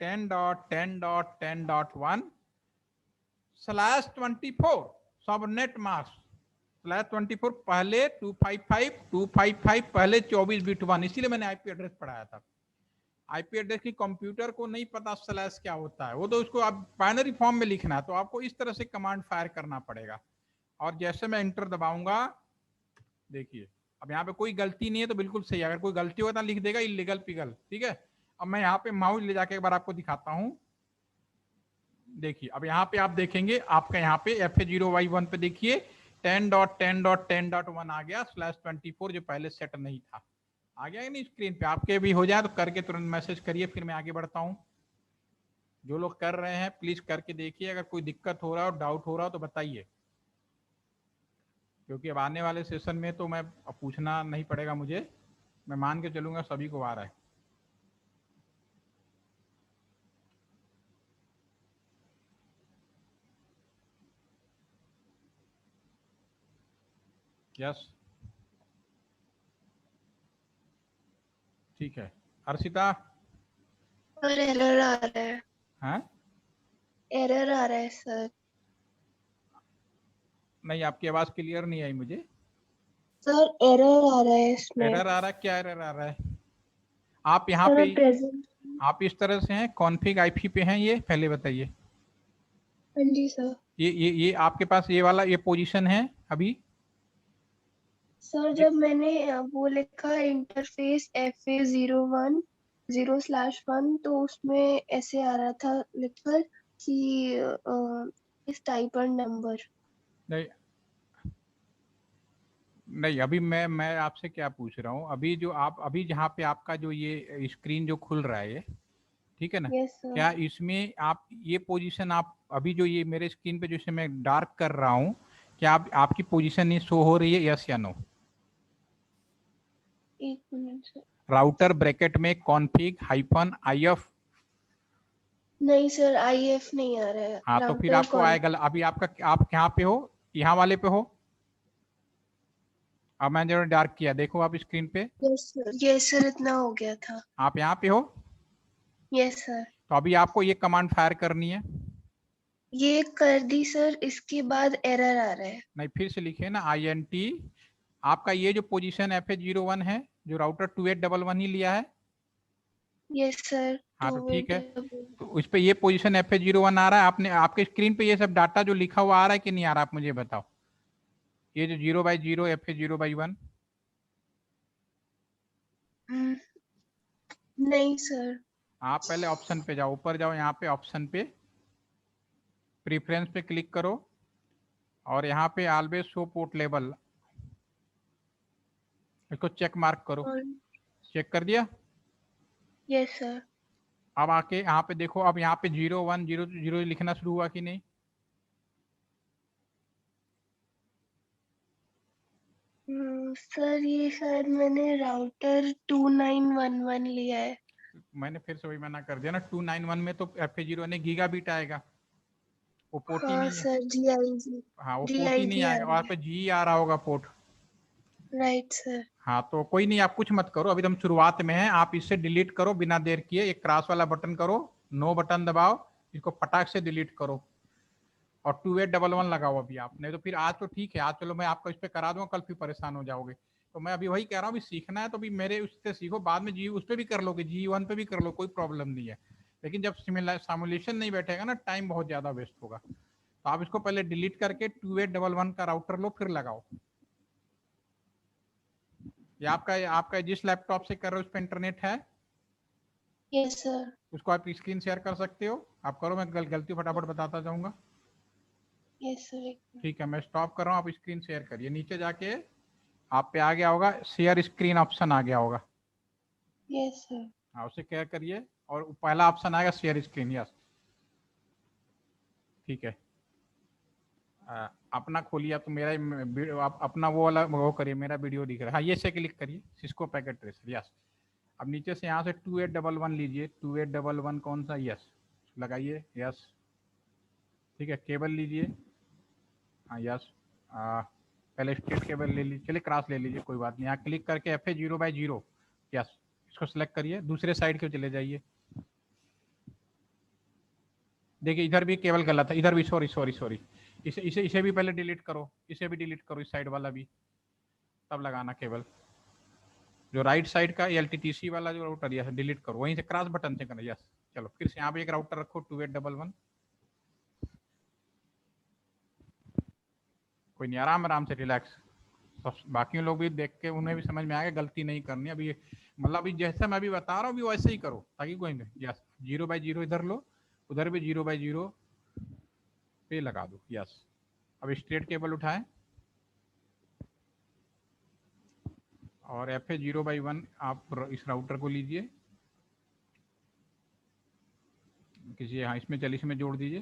10.10.10.1/24 सबनेट मास्क /24, पहले 255 पहले 24 बिट 1, इसीलिए मैंने आईपी एड्रेस पढ़ाया था। आईपी एड्रेस की कंप्यूटर को नहीं पता स्लैश क्या होता है, वो तो उसको आप बाइनरी फॉर्म में लिखना है, तो आपको इस तरह से कमांड फायर करना पड़ेगा। और जैसे मैं इंटर दबाऊंगा, देखिए अब यहाँ पे कोई गलती नहीं है तो बिल्कुल सही है, अगर कोई गलती होगा तो लिख देगा इलीगल पिगल, ठीक है। अब मैं यहाँ पे माउस ले जाके एक बार आपको दिखाता हूँ, देखिए अब यहाँ पे आप देखेंगे, आपका यहाँ पे FA 0/1 पे देखिए 10.10.10.1 आ गया, /24 जो पहले सेट नहीं था, आ गया नहीं स्क्रीन पे। आपके भी हो जाए तो करके तुरंत मैसेज करिए, फिर मैं आगे बढ़ता हूँ। जो लोग कर रहे हैं प्लीज करके देखिए, अगर कोई दिक्कत हो रहा हो, डाउट हो रहा हो तो बताइए, क्योंकि अब आने वाले सेशन में तो मैं पूछना नहीं पड़ेगा मुझे, मैं मान के चलूंगा सभी को आ रहा है। यस, ठीक है। अर्षिता, सर एरर आ रहा है, हाँ एरर आ रहा है सर। नहीं, आपकी आवाज क्लियर नहीं आई मुझे। सर एरर आ रहा है इसमें। एरर आ रहा है, क्या एरर आ रहा है? आप यहाँ सर पे, मैं प्रेजेंट। आप इस तरह से हैं, कॉन्फ़िग आईपी पे हैं, ये पहले बताइए। हाँ जी सर। ये आपके पास ये वाला ये पोजीशन है अभी? सर जब मैंने वो लिखा इंटरफेस FA 0/1 तो उसमें ऐसे आ रहा था लिखकर कि इस टाइप और नंबर। नहीं नहीं, अभी मैं आपसे क्या पूछ रहा हूँ, अभी जो आप अभी जहाँ पे आपका जो ये स्क्रीन जो खुल रहा है ये, ठीक है ना, यस सर। क्या इसमें आप ये पोजीशन, आप अभी जो ये मेरे स्क्रीन पे जैसे मैं डार्क कर रहा हूँ, क्या आप आपकी पोजीशन ये शो हो रही है, यस या नो? एक मिनट सर। राउटर ब्रैकेट में कॉन्फ़िग -IF, नहीं सर IF नहीं आ रहा है। हाँ तो फिर राउटर आपको आएगा। अभी आपका, आप यहाँ पे हो, यहाँ वाले पे हो, अब मैंने जो डार्क किया देखो आप स्क्रीन पे, यस सर इतना हो गया था। आप यहाँ पे हो। Yes sir. तो अभी आपको ये कमांड फायर करनी है, ये कर दी सर, इसके बाद एरर आ रहा है। नहीं फिर से लिखे ना INT, आपका ये जो पोजीशन FA 0/1 है, जो राउटर 2811 ही लिया है, यस सर। हाँ तो ठीक है। तो उस पे ये पोजीशन FA 0/1 आ रहा है, आपने आपके स्क्रीन पे ये सब डाटा जो लिखा हुआ आ रहा है कि नहीं आ रहा, आप मुझे बताओ। ये जो 0/0 FA 0/1, नहीं सर। आप पहले ऑप्शन पे जाओ, ऊपर जाओ, यहाँ पे ऑप्शन पे प्रीफरेंस पे क्लिक करो, और यहाँ पे ऑलवेज शो पोर्ट लेबल, इसको चेक मार्क करो। चेक कर दिया? Yes sir. अब आके यहाँ पे देखो, अब यहाँ पे 0/1 लिखना शुरू हुआ कि नहीं? सर ये शायद मैंने राउटर 2911 लिया है। मैंने फिर से वही मना कर दिया ना, 291 में तो FA0 ने गीगाबिट आएगा, वो पोर्ट ही हाँ नहीं है। सर, GIG हाँ वो पोर्ट ही नहीं GIG आ आएगा, रहा वहाँ है। पे जी आ रहा होगा पोर्ट। Right sir. हाँ तो कोई नहीं, आप कुछ मत करो, अभी तो हम शुरुआत में हैं, आप इसे डिलीट करो बिना देर किए, एक क्रॉस वाला बटन करो, नो बटन दबाओ, इसको फटाक से डिलीट करो और 2811 लगाओ अभी आप, नहीं तो फिर आज तो ठीक है, आज चलो मैं आपको इस पर करा दूंगा, कल फिर परेशान हो जाओगे। तो मैं अभी वही कह रहा हूँ, अभी सीखना है तो अभी मेरे उससे सीखो, बाद में जी उस पर भी कर लोगे, G1 पे भी कर लो, कोई प्रॉब्लम नहीं है। लेकिन जब सिमुलेशन नहीं बैठेगा ना, टाइम बहुत ज्यादा वेस्ट होगा। तो आप इसको पहले डिलीट करके 2811 का राउटर लो, फिर लगाओ। ये आपका जिस लैपटॉप से कर रहे हो उस पर इंटरनेट है? Yes sir. उसको आप स्क्रीन शेयर कर सकते हो, आप करो, मैं गलती फटाफट बताता जाऊंगा। Yes sir. ठीक है, मैं स्टॉप कर रहा हूँ, आप स्क्रीन शेयर करिए, नीचे जाके आप पे आ गया होगा शेयर स्क्रीन ऑप्शन आ गया होगा। Yes sir. हाँ उसे क्या करिए, और पहला ऑप्शन आएगा शेयर स्क्रीन, यस ठीक है। अपना खोलिए तो मेरा आप अपना वो वाला वो करिए, मेरा वीडियो दिख रहा है, हाँ ये से क्लिक करिए, सिस्को पैकेट ट्रेसर, यस। अब नीचे से यहाँ से 2811 लीजिए, 2811 कौन सा, यस लगाइए, यस ठीक है। केबल लीजिए, हाँ यस, पहले स्ट्रेट केबल ले लीजिए, चलिए क्रॉस ले लीजिए, कोई बात नहीं। यहाँ क्लिक करके FA0/0, यस इसको सेलेक्ट करिए, दूसरे साइड के चले जाइए, देखिए इधर भी केबल गलत है, इधर भी, सॉरी सॉरी सॉरी, इसे भी पहले डिलीट करो, इसे भी डिलीट करो, इस साइड वाला भी, तब लगाना केबल। जो राइट साइड का LTTC वाला जो राउटर, यस डिलीट करो, वहीं से क्रॉस बटन से करना, यस। चलो फिर से यहाँ पे एक राउटर रखो 2811, कोई नहीं, आराम आराम से रिलैक्स, बाकी लोग भी देख के उन्हें भी समझ में आएगा, गलती नहीं करनी अभी, मतलब अभी जैसे मैं अभी बता रहा हूँ अभी वैसे ही करो, ताकि कोई नहीं, यस 0/0 इधर लो, उधर भी 0/0 पे लगा दो, यस। अब स्ट्रेट केबल उठाएं और FA0/1 आप इस राउटर को लीजिए, किसी, हाँ इसमें चलिए, इसमें जोड़ दीजिए,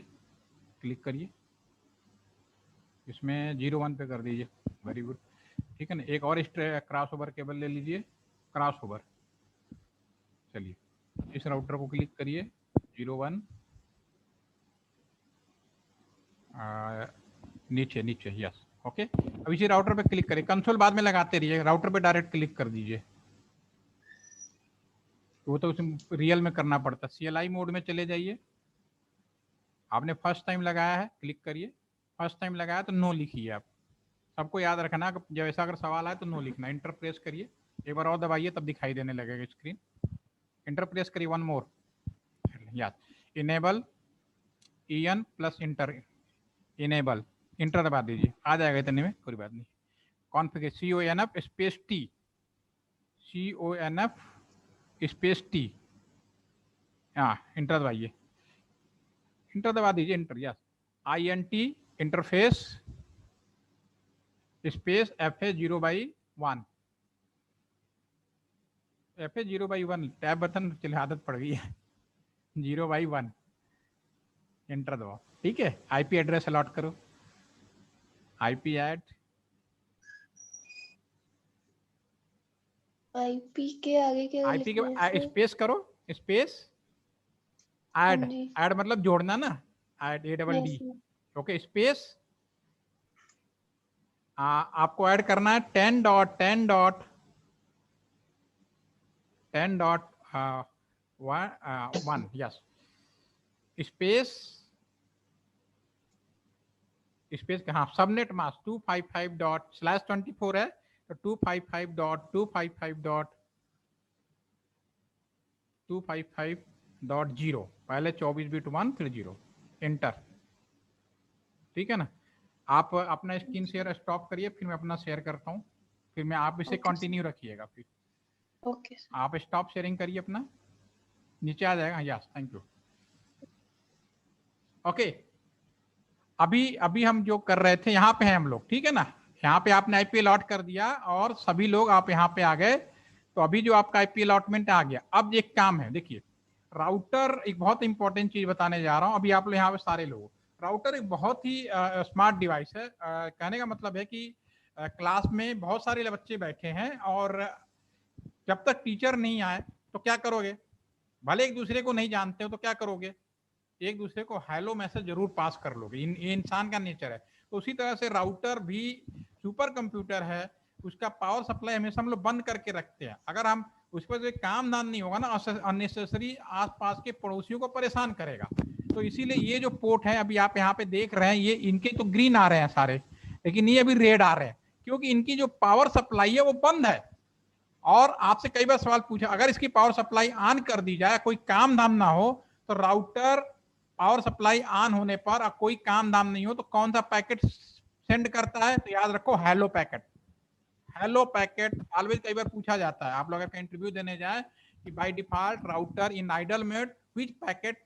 क्लिक करिए, इसमें 01 पे कर दीजिए, वेरी गुड, ठीक है ना। एक और क्रॉस ओवर केबल ले लीजिए, क्रॉस ओवर, चलिए इस राउटर को क्लिक करिए, 01 नीचे नीचे, यस ओके। अब इसी राउटर पे क्लिक करिए, कंसोल बाद में लगाते रहिए, राउटर पे डायरेक्ट क्लिक कर दीजिए, वो तो उसमें रियल में करना पड़ता है। CLI मोड में चले जाइए, आपने फर्स्ट टाइम लगाया है, क्लिक करिए, फर्स्ट टाइम लगाया तो नो लिखिए, आप सबको याद रखना, जब ऐसा अगर सवाल आए तो नो लिखना, इंटर प्रेस करिए, एक बार और दबाइए तब दिखाई देने लगेगा स्क्रीन, इंटर प्रेस करिए, वन मोर, याद, enable EN plus inter, enable, inter दबा दीजिए, आ जाएगा इतने में, कोई बात नहीं। Configure CONF space T, CONF space T, हाँ इंटर दबाइए, इंटर दबा दीजिए, inter, yes, INT interface space FA0/1, FA0/1 tab button, चलिए आदत पड़ गई है, 0/1 इंटर दबाओ, ठीक है। IP एड्रेस अलॉट करो, IP ऐड, IP के आगे क्या IP लिखना है के सर? स्पेस करो, स्पेस हाँ ऐड, जी। ऐड मतलब जोड़ना ना, add ADD, yes sir. Okay space, आपको ऐड करना है 10.10.10.1, यस स्पेस, स्पेस हाँ, सबनेट मास्क 255./24 है, तो 255.255.255.0, पहले 24 बिट 1 फिर 0, इंटर, ठीक है ना। आप अपना स्क्रीन शेयर स्टॉप करिए, फिर मैं अपना शेयर करता हूँ, फिर मैं, आप इसे ओके कंटिन्यू रखिएगा, फिर ओके सर। आप स्टॉप शेयरिंग करिए अपना, नीचे आ जाएगा, यस थैंक यू, ओके। अभी अभी हम जो कर रहे थे, यहाँ पे हैं हम लोग, ठीक है ना, यहाँ पे आपने IP अलॉट कर दिया और सभी लोग आप यहाँ पे आ गए, तो अभी जो आपका IP अलॉटमेंट आ गया, अब एक काम है, देखिए राउटर एक बहुत इंपॉर्टेंट चीज बताने जा रहा हूँ, अभी आप लोग यहाँ पे सारे लोग, राउटर एक बहुत ही स्मार्ट डिवाइस है, कहने का मतलब है कि क्लास में बहुत सारे बच्चे बैठे हैं और जब तक टीचर नहीं आए तो क्या करोगे, भले एक दूसरे को नहीं जानते हो तो क्या करोगे, एक दूसरे को हेलो मैसेज जरूर पास कर लोगे, ये इंसान का नेचर है। तो उसी तरह से राउटर भी सुपर कंप्यूटर है, उसका पावर सप्लाई हमेशा हम लोग बंद करके रखते हैं। अगर हम उस पर काम दान नहीं होगा ना, अननेसेसरी आसपास के पड़ोसियों को परेशान करेगा। तो इसीलिए ये जो पोर्ट है अभी आप यहाँ पे देख रहे हैं, ये इनके तो ग्रीन आ रहे हैं सारे, लेकिन ये अभी रेड आ रहे हैं क्योंकि इनकी जो पावर सप्लाई है वो बंद है। और आपसे कई बार सवाल पूछा, अगर इसकी पावर सप्लाई ऑन कर दी जाए, कोई काम धाम ना हो, तो राउटर पावर सप्लाई ऑन होने पर कोई काम दाम नहीं हो तो कौन सा पैकेट सेंड करता है, तो याद रखो hello packet. Hello packet always, कई बार पूछा जाता है आप लोग अगर इंटरव्यू देने जाए कि by default router in idle mode which packet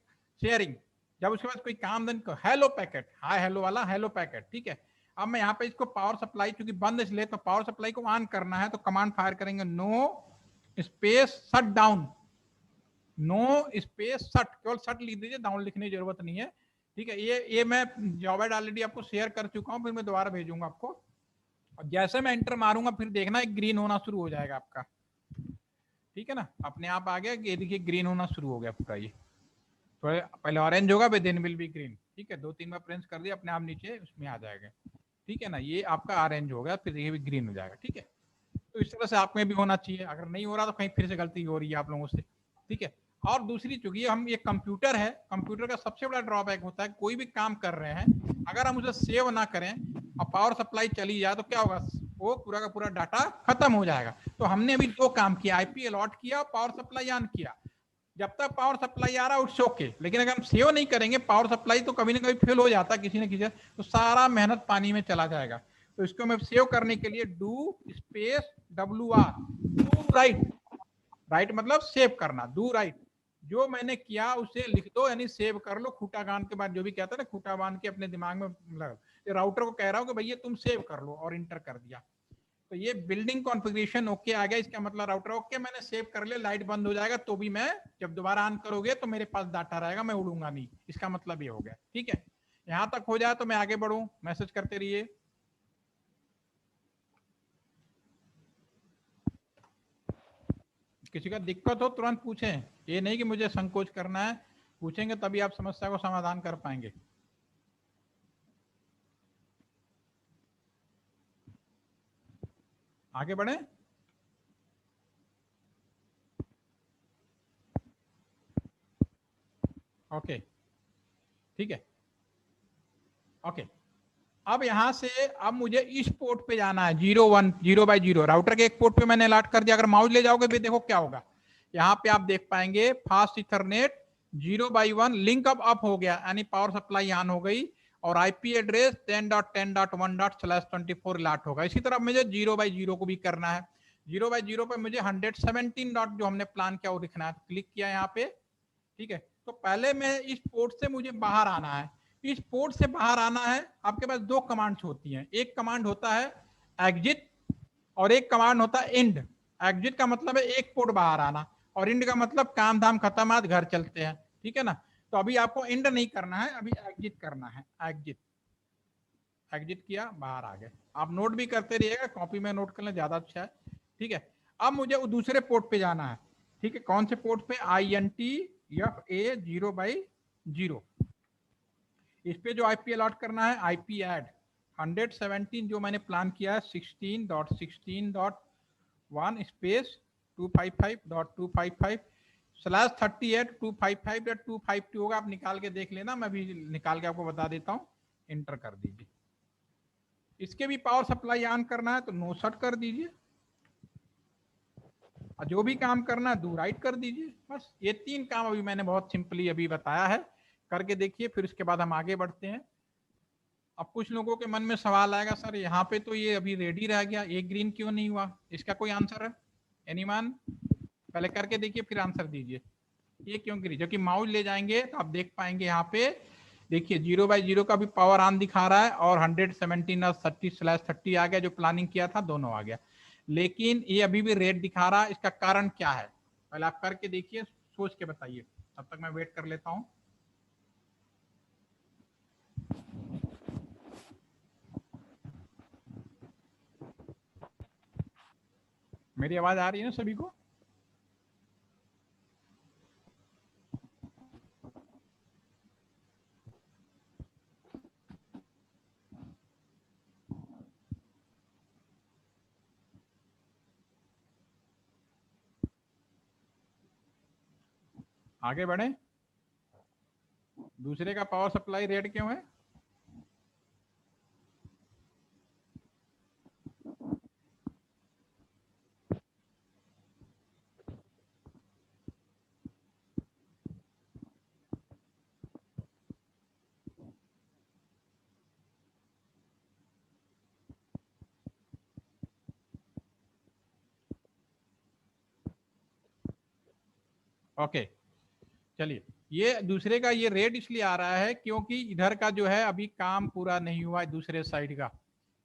sharing, जब उसके बाद कोई काम then hello packet, hi hello वाला हेलो पैकेट, ठीक है। अब मैं यहाँ पे इसको पावर सप्लाई चूंकि बंद इसलिए, तो पावर सप्लाई को ऑन करना है तो कमांड फायर करेंगे no space shut down, no space shut, केवल शट लिख दीजिए, डाउन लिखने की जरूरत नहीं है, ठीक है। ये मैं जॉब एड ऑलरेडी आपको शेयर कर चुका हूँ, फिर मैं दोबारा भेजूंगा आपको। और जैसे मैं एंटर मारूंगा फिर देखना एक ग्रीन होना शुरू हो जाएगा आपका, ठीक है ना, अपने आप आ गया, ये देखिए ग्रीन होना शुरू हो गया पूरा। ये थोड़े पहले ऑरेंज होगा फिर देन विल बी ग्रीन, ठीक है, 2-3 बार प्रेस कर दिया अपने आप नीचे उसमें आ जाएगा, ठीक है ना। ये आपका ऑरेंज हो गया, फिर ये भी ग्रीन हो जाएगा, ठीक है। तो इस तरह से आप में भी होना चाहिए, अगर नहीं हो रहा तो कहीं फिर से गलती हो रही है आप लोगों से, ठीक है। और दूसरी चूंकि हम ये कंप्यूटर है, कंप्यूटर का सबसे बड़ा ड्रॉबैक होता है कोई भी काम कर रहे हैं अगर हम उसे सेव ना करें और पावर सप्लाई चली जाए तो क्या होगा, वो पूरा का पूरा डाटा खत्म हो जाएगा। तो हमने अभी 2 काम किया, आईपी अलॉट किया और पावर सप्लाई ऑन किया। जब तक पावर सप्लाई आ रहा है उट्स ओके, लेकिन अगर हम सेव नहीं करेंगे पावर सप्लाई तो कभी ना कभी फेल हो जाता है किसी न किसी, तो सारा मेहनत पानी में चला जाएगा। तो इसको मैं सेव करने के लिए do space WR, do right, right मतलब सेव करना, डू राइट, जो मैंने किया उसे लिख दो यानी सेव कर लो, खूटा बांध के बाद जो भी कहता है ना, खूटा बांध के अपने दिमाग में लगा। राउटर को कह रहा हूँ कि भैया तुम सेव कर लो और इंटर कर दिया। तो ये बिल्डिंग कॉन्फ़िगरेशन ओके आ गया, इसका मतलब राउटर ओके मैंने सेव कर लिया, लाइट बंद हो जाएगा तो भी मैं जब दोबारा ऑन करोगे तो मेरे पास डाटा रहेगा, मैं उड़ूंगा नहीं, इसका मतलब ये हो गया, ठीक है। यहां तक हो जाए तो मैं आगे बढ़ूं, मैसेज करते रहिए। किसी का दिक्कत हो तुरंत पूछें, ये नहीं कि मुझे संकोच करना है, पूछेंगे तभी आप समस्या को समाधान कर पाएंगे। आगे बढ़े। ओके, ठीक है, ओके। अब यहां से अब मुझे इस पोर्ट पे जाना है 0-1 0/0, राउटर के एक पोर्ट पे मैंने अलॉट कर दिया। अगर माउस ले जाओगे भी देखो क्या होगा, यहाँ पे आप देख पाएंगे फास्ट इथरनेट 0/1 लिंक अप हो गया, यानी पावर सप्लाई ऑन हो गई और आईपी एड्रेस 10.10.1./24 अलॉट होगा। इसी तरह मुझे 0/0 को भी करना है, 0/0 पे मुझे 117 डॉट जो हमने प्लान किया वो लिखना है, क्लिक किया यहाँ पे, ठीक है। तो पहले मैं इस पोर्ट से मुझे बाहर आना है, इस पोर्ट से बाहर आना है, आपके पास 2 कमांड्स होती हैं, एक कमांड होता है एग्जिट और एक कमांड होता है इंड। एग्जिट का मतलब है एक पोर्ट बाहर आना और इंड का मतलब काम धाम खत्म, आज घर चलते हैं, ठीक है ना। तो अभी आपको इंड नहीं करना है, अभी एग्जिट करना है, एग्जिट, एग्जिट किया बाहर आ गए। आप नोट भी करते रहिएगा, कॉपी में नोट करना ज्यादा अच्छा है, ठीक है। अब मुझे दूसरे पोर्ट पे जाना है, ठीक है, कौन से पोर्ट पे, INTFA 0/0, इस पे जो आईपी अलॉट करना है आईपी ऐड 117 जो मैंने प्लान किया है 16.16.1 स्पेस 255.255/38 होगा, आप निकाल के देख लेना, मैं भी निकाल के आपको बता देता हूँ, इंटर कर दीजिए। इसके भी पावर सप्लाई ऑन करना है तो नो शट कर दीजिए, और जो भी काम करना है डू राइट कर दीजिए। बस ये 3 काम अभी मैंने बहुत सिंपली अभी बताया है, करके देखिए, फिर उसके बाद हम आगे बढ़ते हैं। अब कुछ लोगों के मन में सवाल आएगा, सर यहाँ पे तो ये अभी रेडी रह गया, एक ग्रीन क्यों नहीं हुआ, इसका कोई आंसर है एनीवन? पहले करके देखिए फिर आंसर दीजिए, ये क्यों गिरी, जो कि माउस ले जाएंगे तो आप देख पाएंगे यहाँ पे, देखिए 0/0 का भी पावर ऑन दिखा रहा है और 117 और 30/30 आ गया, जो प्लानिंग किया था दोनों आ गया, लेकिन ये अभी भी रेड दिखा रहा है, इसका कारण क्या है पहले आप करके देखिए, सोच के बताइए, तब तक मैं वेट कर लेता हूँ। मेरी आवाज आ रही है ना सभी को? आगे बढ़े। दूसरे का पावर सप्लाई रेट क्यों है? ओके, चलिए। ये दूसरे का ये रेट इसलिए आ रहा है क्योंकि इधर का जो है अभी काम पूरा नहीं हुआ है दूसरे साइड का,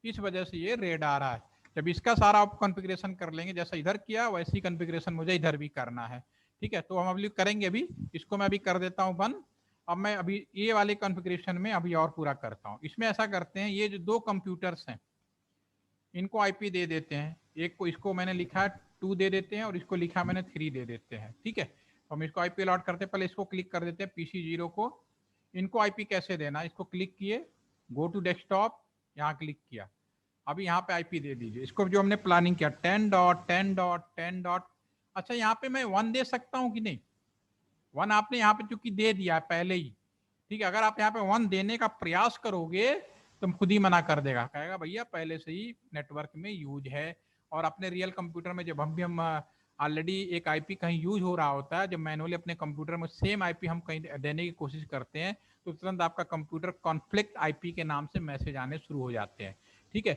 इस वजह से ये रेट आ रहा है। जब इसका सारा आप कॉन्फ़िगरेशन कर लेंगे, जैसा इधर किया वैसी कॉन्फ़िगरेशन मुझे इधर भी करना है। ठीक है, तो हम अभी करेंगे। अभी इसको मैं अभी कर देता हूँ बंद। अब मैं अभी ये वाले कॉन्फ़िगरेशन में अभी और पूरा करता हूँ। इसमें ऐसा करते हैं, ये जो दो कंप्यूटर्स हैं इनको आईपी दे देते हैं। एक को, इसको मैंने लिखा 2 दे देते हैं और इसको लिखा मैंने 3 दे देते हैं। ठीक है, तो हम इसको आईपी अलॉट करते हैं। पहले इसको क्लिक कर देते हैं PC0 को। इनको आईपी कैसे देना, इसको क्लिक किए, गो टू डेस्कटॉप, यहाँ क्लिक किया। अभी यहाँ पे आईपी दे दीजिए इसको जो हमने प्लानिंग किया 10.10.10. अच्छा, यहाँ पे मैं 1 दे सकता हूँ कि नहीं? 1 आपने यहाँ पे चूंकि दे दिया है पहले ही। ठीक है, अगर आप यहाँ पे 1 देने का प्रयास करोगे तो खुद ही मना कर देगा, कहेगा भैया पहले से ही नेटवर्क में यूज है। और अपने रियल कंप्यूटर में जब हम ऑलरेडी एक आईपी कहीं यूज हो रहा होता है, जब मैनुअली अपने कंप्यूटर में सेम आईपी हम कहीं देने की कोशिश करते हैं तो तुरंत आपका कंप्यूटर कॉन्फ्लिक्ट आईपी के नाम से मैसेज आने शुरू हो जाते हैं। ठीक है,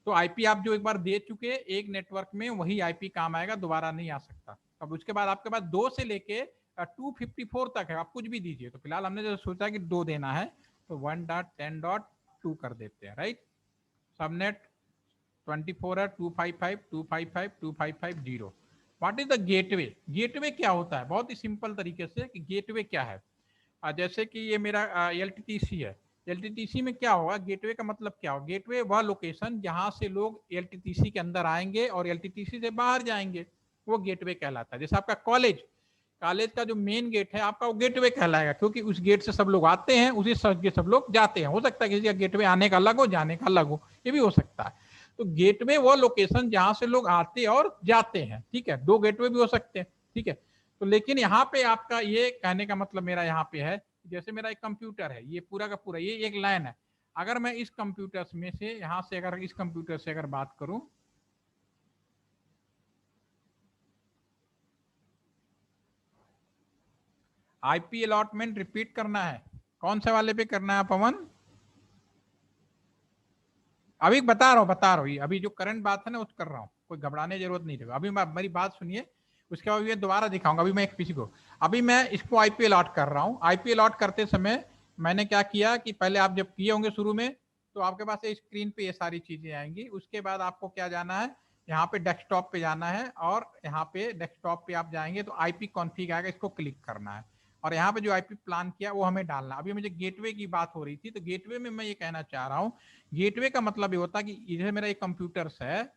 तो आईपी आप जो एक बार दे चुके एक नेटवर्क में वही आईपी काम आएगा, दोबारा नहीं आ सकता। अब उसके बाद आपके पास 2 से लेके 254 तक है, आप कुछ भी दीजिए। तो फिलहाल हमने जो सोचा कि 2 देना है तो 1.10.2 कर देते हैं। राइट, सबनेट 24 है, 255.255.255.0। What is the gateway? Gateway क्या होता है? बहुत ही सिंपल तरीके से कि गेटवे क्या है। जैसे कि ये मेरा LTTC है। LTTC में क्या होगा, गेटवे का मतलब क्या होगा? गेटवे वह लोकेशन जहां से लोग LTTC के अंदर आएंगे और LTTC से बाहर जाएंगे, वो गेटवे कहलाता है। जैसे आपका कॉलेज का जो मेन गेट है आपका, वो गेटवे कहलाएगा, क्योंकि उस गेट से सब लोग आते हैं, उसी से सब लोग जाते हैं। हो सकता है किसी का गेटवे आने का अलग हो, जाने का अलग हो, ये भी हो सकता है। तो गेटवे वो लोकेशन जहां से लोग आते और जाते हैं। ठीक है, 2 गेटवे भी हो सकते हैं। ठीक है, तो लेकिन यहाँ पे आपका ये कहने का मतलब मेरा यहाँ पे है, जैसे मेरा एक कंप्यूटर है, ये पूरा का पूरा ये एक लाइन है। अगर मैं इस कंप्यूटर में से, यहाँ से अगर इस कंप्यूटर से अगर बात करूं, आईपी अलॉटमेंट रिपीट करना है, कौन से वाले पे करना है पवन? अभी बता रहा हूँ, अभी जो करंट बात है ना उस कर रहा हूँ, कोई घबराने की जरूरत नहीं है। अभी मेरी बात सुनिए, उसके बाद ये दोबारा दिखाऊंगा। अभी मैं एक किसी को, अभी मैं इसको आईपी अलॉट कर रहा हूँ। आईपी अलॉट करते समय मैंने क्या किया कि पहले आप जब किए होंगे शुरू में, तो आपके पास स्क्रीन पे ये सारी चीजें आएंगी। उसके बाद आपको क्या जाना है, यहाँ पे डेस्कटॉप पे जाना है, और यहाँ पे डेस्कटॉप पे आप जाएंगे तो आईपी कॉन्फिग आएगा, इसको क्लिक करना है। और यहाँ पे जो आईपी प्लान किया वो हमें डालना। अभी मुझे गेटवे की बात हो रही थी, तो गेटवे में मैं ये कहना चाह रहा हूँ, गेटवे का मतलब ये होता है कि इधर मेरा एक कंप्यूटर्स है,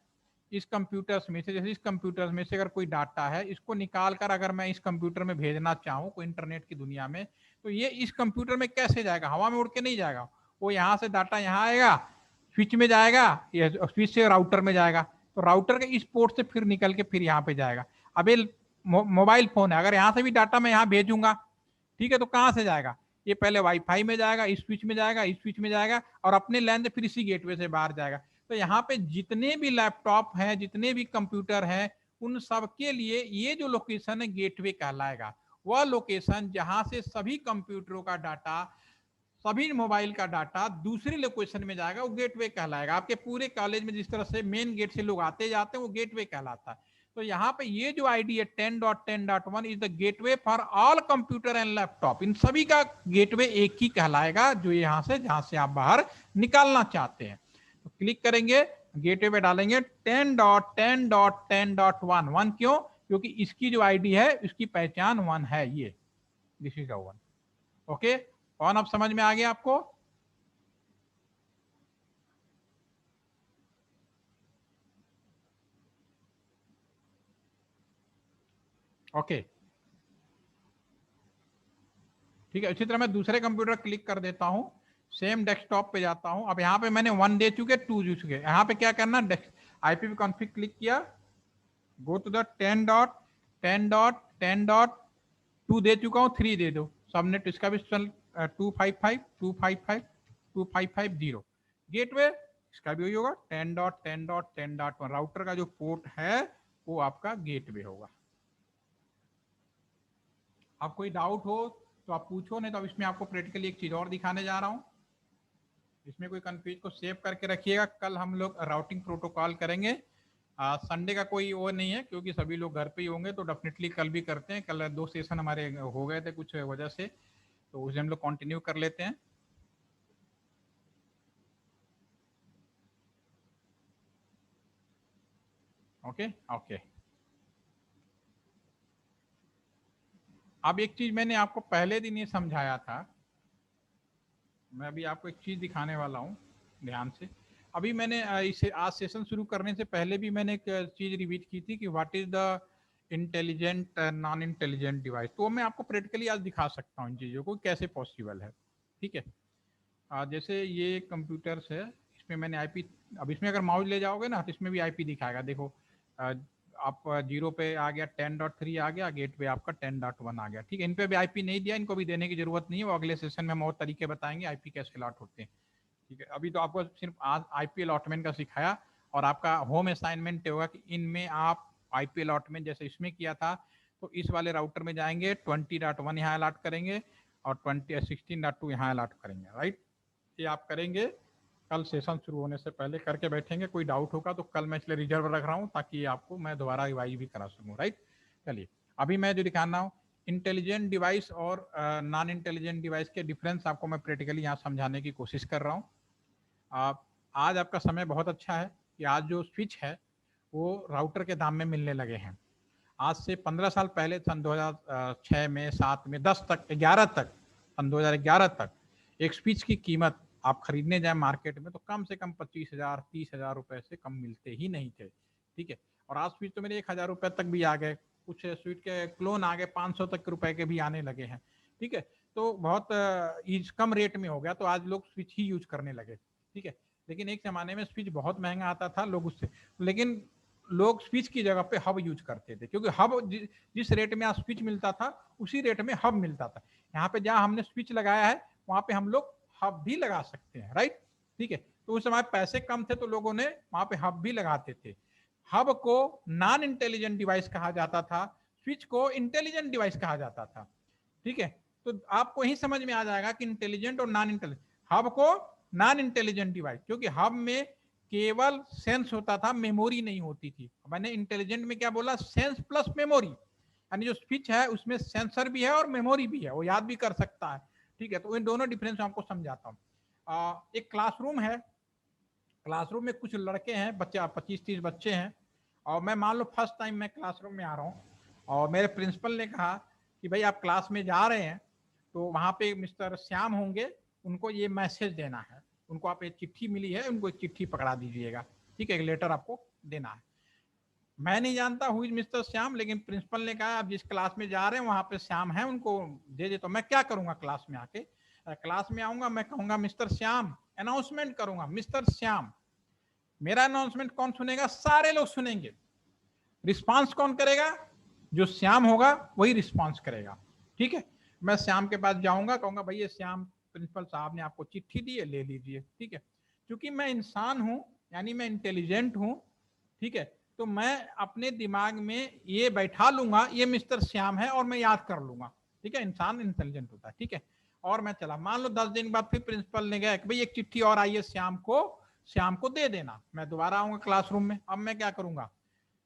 इस कंप्यूटर्स में से, जैसे इस कंप्यूटर्स में से अगर कोई डाटा है, इसको निकाल कर अगर मैं इस कंप्यूटर में भेजना चाहूँ कोई इंटरनेट की दुनिया में, तो ये इस कंप्यूटर में कैसे जाएगा? हवा में उड़ के नहीं जाएगा, वो यहाँ से डाटा यहाँ आएगा, स्विच में जाएगा, स्विच से राउटर में जाएगा, तो राउटर के इस पोर्ट से फिर निकल के फिर यहाँ पे जाएगा। अब ये मोबाइल फोन है, अगर यहाँ से भी डाटा मैं यहाँ भेजूंगा, ठीक है, तो कहाँ से जाएगा? ये पहले वाईफाई में जाएगा, इस स्विच में जाएगा, इस स्विच में जाएगा, और अपने लैन से फिर इसी गेटवे से बाहर जाएगा। तो यहाँ पे जितने भी लैपटॉप हैं, जितने भी कंप्यूटर हैं, उन सब के लिए ये जो लोकेशन है गेटवे कहलाएगा। वह लोकेशन जहां से सभी कंप्यूटरों का डाटा, सभी मोबाइल का डाटा दूसरी लोकेशन में जाएगा, वो गेटवे कहलाएगा। आपके पूरे कॉलेज में जिस तरह से मेन गेट से लोग आते जाते हैं, वो गेटवे कहलाता है। तो यहाँ पे ये जो आईडी है 10.10.1 is the gateway for all computer and laptop. इन सभी का गेटवे एक ही कहलाएगा, जो यहाँ से, जहां से आप बाहर निकालना चाहते हैं। तो क्लिक करेंगे, गेटवे पे डालेंगे 10.10.10.1। 1 क्यों? क्योंकि इसकी जो आईडी है उसकी पहचान 1 है, ये दिस इज 1। ओके, कौन अब समझ में आ गया आपको? ओके, ठीक है। इसी तरह मैं दूसरे कंप्यूटर क्लिक कर देता हूं, सेम डेस्कटॉप पे जाता हूं। अब यहाँ पे मैंने 1 दे चुके, 2 दे चुके। यहाँ पे क्या करना, IPv कॉन्फ़िग क्लिक किया, गो टू द 10.10.10.2 दे चुका हूँ, 3 दे दो। सबनेट इसका भी चल 255.255.255.0। गेटवे इसका भी वही होगा 10.10.10.1। राउटर का जो पोर्ट है वो आपका गेटवे होगा। अब कोई डाउट हो तो आप पूछो, नहीं तो अब इसमें आपको प्रैक्टिकली एक चीज और दिखाने जा रहा हूं। इसमें कोई कंफ्यूज को सेव करके रखिएगा, कल हम लोग राउटिंग प्रोटोकॉल करेंगे। संडे का कोई वो नहीं है क्योंकि सभी लोग घर पे ही होंगे, तो डेफिनेटली कल भी करते हैं। कल 2 सेशन हमारे हो गए थे कुछ वजह से, तो उसे हम लोग कंटिन्यू कर लेते हैं। Okay okay. अब एक चीज मैंने आपको पहले दिन ये समझाया था, मैं अभी आपको एक चीज दिखाने वाला हूँ, ध्यान से। अभी मैंने इसे आज सेशन शुरू करने से पहले भी मैंने एक चीज रिवीट की थी कि what is the intelligent non intelligent device. तो मैं आपको प्रैक्टिकली आज दिखा सकता हूँ इन चीज़ों को कैसे पॉसिबल है। ठीक है, जैसे ये कंप्यूटर्स है, इसमें मैंने आईपी, अब इसमें अगर माउस ले जाओगे ना तो इसमें भी आईपी दिखाएगा। देखो आप 0 पे आ गया, 10.3 आ गया, गेट पे आपका 10.1 आ गया। ठीक है, इन पे भी आईपी नहीं दिया, इनको भी देने की जरूरत नहीं है, वो अगले सेशन में हम और तरीके बताएंगे आईपी कैसे अलॉट होते हैं। ठीक है, अभी तो आपको सिर्फ आज आईपी अलॉटमेंट का सिखाया, और आपका होम असाइनमेंट होगा कि इनमें आप आईपी अलॉटमेंट जैसे इसमें किया था, तो इस वाले राउटर में जाएंगे, 20.1 यहाँ अलॉट करेंगे और 16.2 यहाँ अलॉट करेंगे। राइट, ये आप करेंगे कल सेशन शुरू होने से पहले करके बैठेंगे। कोई डाउट होगा तो कल मैं इसलिए रिजर्व रख रहा हूँ ताकि आपको मैं दोबारा रिवाइज भी करा सकूँ। राइट, चलिए अभी मैं जो दिखाना हूँ इंटेलिजेंट डिवाइस और नॉन इंटेलिजेंट डिवाइस के डिफरेंस आपको मैं प्रैक्टिकली यहाँ समझाने की कोशिश कर रहा हूँ। आज आपका समय बहुत अच्छा है कि आज जो स्विच है वो राउटर के दाम में मिलने लगे हैं। आज से 15 साल पहले सन 2006 में, 7 में, 10 तक, 11 तक, सन 2011 तक एक स्विच की कीमत आप खरीदने जाए मार्केट में तो कम से कम 25,000 30,000 रुपए से कम मिलते ही नहीं थे। ठीक है, और आज स्विच तो मेरे 1,000 रुपए तक भी आ गए, कुछ स्विच के क्लोन आ गए 500 तक रुपए के भी आने लगे हैं। ठीक है, तो बहुत कम रेट में हो गया, तो आज लोग स्विच ही यूज करने लगे। ठीक है, लेकिन एक जमाने में स्विच बहुत महंगा आता था, लोग उससे, लेकिन लोग स्विच की जगह पे हब यूज करते थे, क्योंकि हब जिस रेट में आज स्विच मिलता था उसी रेट में हब मिलता था। यहाँ पे जहाँ हमने स्विच लगाया है वहां पे हम लोग हब भी लगा सकते हैं। राइट, ठीक है, तो उस समय पैसे कम थे तो लोगों ने वहां पे हब भी लगाते थे। हब को नॉन इंटेलिजेंट डिवाइस कहा जाता था, स्विच को इंटेलिजेंट डिवाइस कहा जाता था। ठीक है, तो आपको ही समझ में आ जाएगा कि इंटेलिजेंट और नॉन इंटेलिजेंट। हब को नॉन इंटेलिजेंट डिवाइस, क्योंकि हब में केवल सेंस होता था, मेमोरी नहीं होती थी। मैंने इंटेलिजेंट में क्या बोला, सेंस प्लस मेमोरी, यानी जो स्विच है उसमें सेंसर भी है और मेमोरी भी है, वो याद भी कर सकता है। ठीक है, तो इन दोनों डिफरेंस आपको समझाता हूँ। एक क्लासरूम है, क्लासरूम में कुछ लड़के हैं, बच्चे 25-30 बच्चे हैं, और मैं मान लो फर्स्ट टाइम मैं क्लासरूम में आ रहा हूँ, और मेरे प्रिंसिपल ने कहा कि भाई आप क्लास में जा रहे हैं तो वहाँ पे मिस्टर श्याम होंगे, उनको ये मैसेज देना है, उनको आप एक चिट्ठी मिली है, उनको एक चिट्ठी पकड़ा दीजिएगा। ठीक है, एक लेटर आपको देना है। मैं नहीं जानता हूँ मिस्टर श्याम, लेकिन प्रिंसिपल ने कहा आप जिस क्लास में जा रहे हैं वहां पे श्याम है, उनको दे दे। तो मैं क्या करूंगा, क्लास में आके, क्लास में आऊंगा, मैं कहूंगा मिस्टर श्याम, अनाउंसमेंट करूंगा मिस्टर श्याम। मेरा अनाउंसमेंट कौन सुनेगा, सारे लोग सुनेंगे। रिस्पांस कौन करेगा, जो श्याम होगा वही रिस्पांस करेगा। ठीक है, मैं श्याम के पास जाऊंगा, कहूंगा भैया श्याम, प्रिंसिपल साहब ने आपको चिट्ठी दी है, ले लीजिए। ठीक है, क्योंकि मैं इंसान हूं, यानी मैं इंटेलिजेंट हूं। ठीक है, तो मैं अपने दिमाग में ये बैठा लूंगा ये मिस्टर श्याम है और मैं याद कर लूंगा। ठीक है, इंसान इंटेलिजेंट होता है। ठीक है, और मैं चला, मान लो 10 दिन बाद फिर प्रिंसिपल ने कहा कि भाई एक चिट्ठी और आई है श्याम को दे देना। मैं दोबारा आऊंगा क्लासरूम में, अब मैं क्या करूंगा,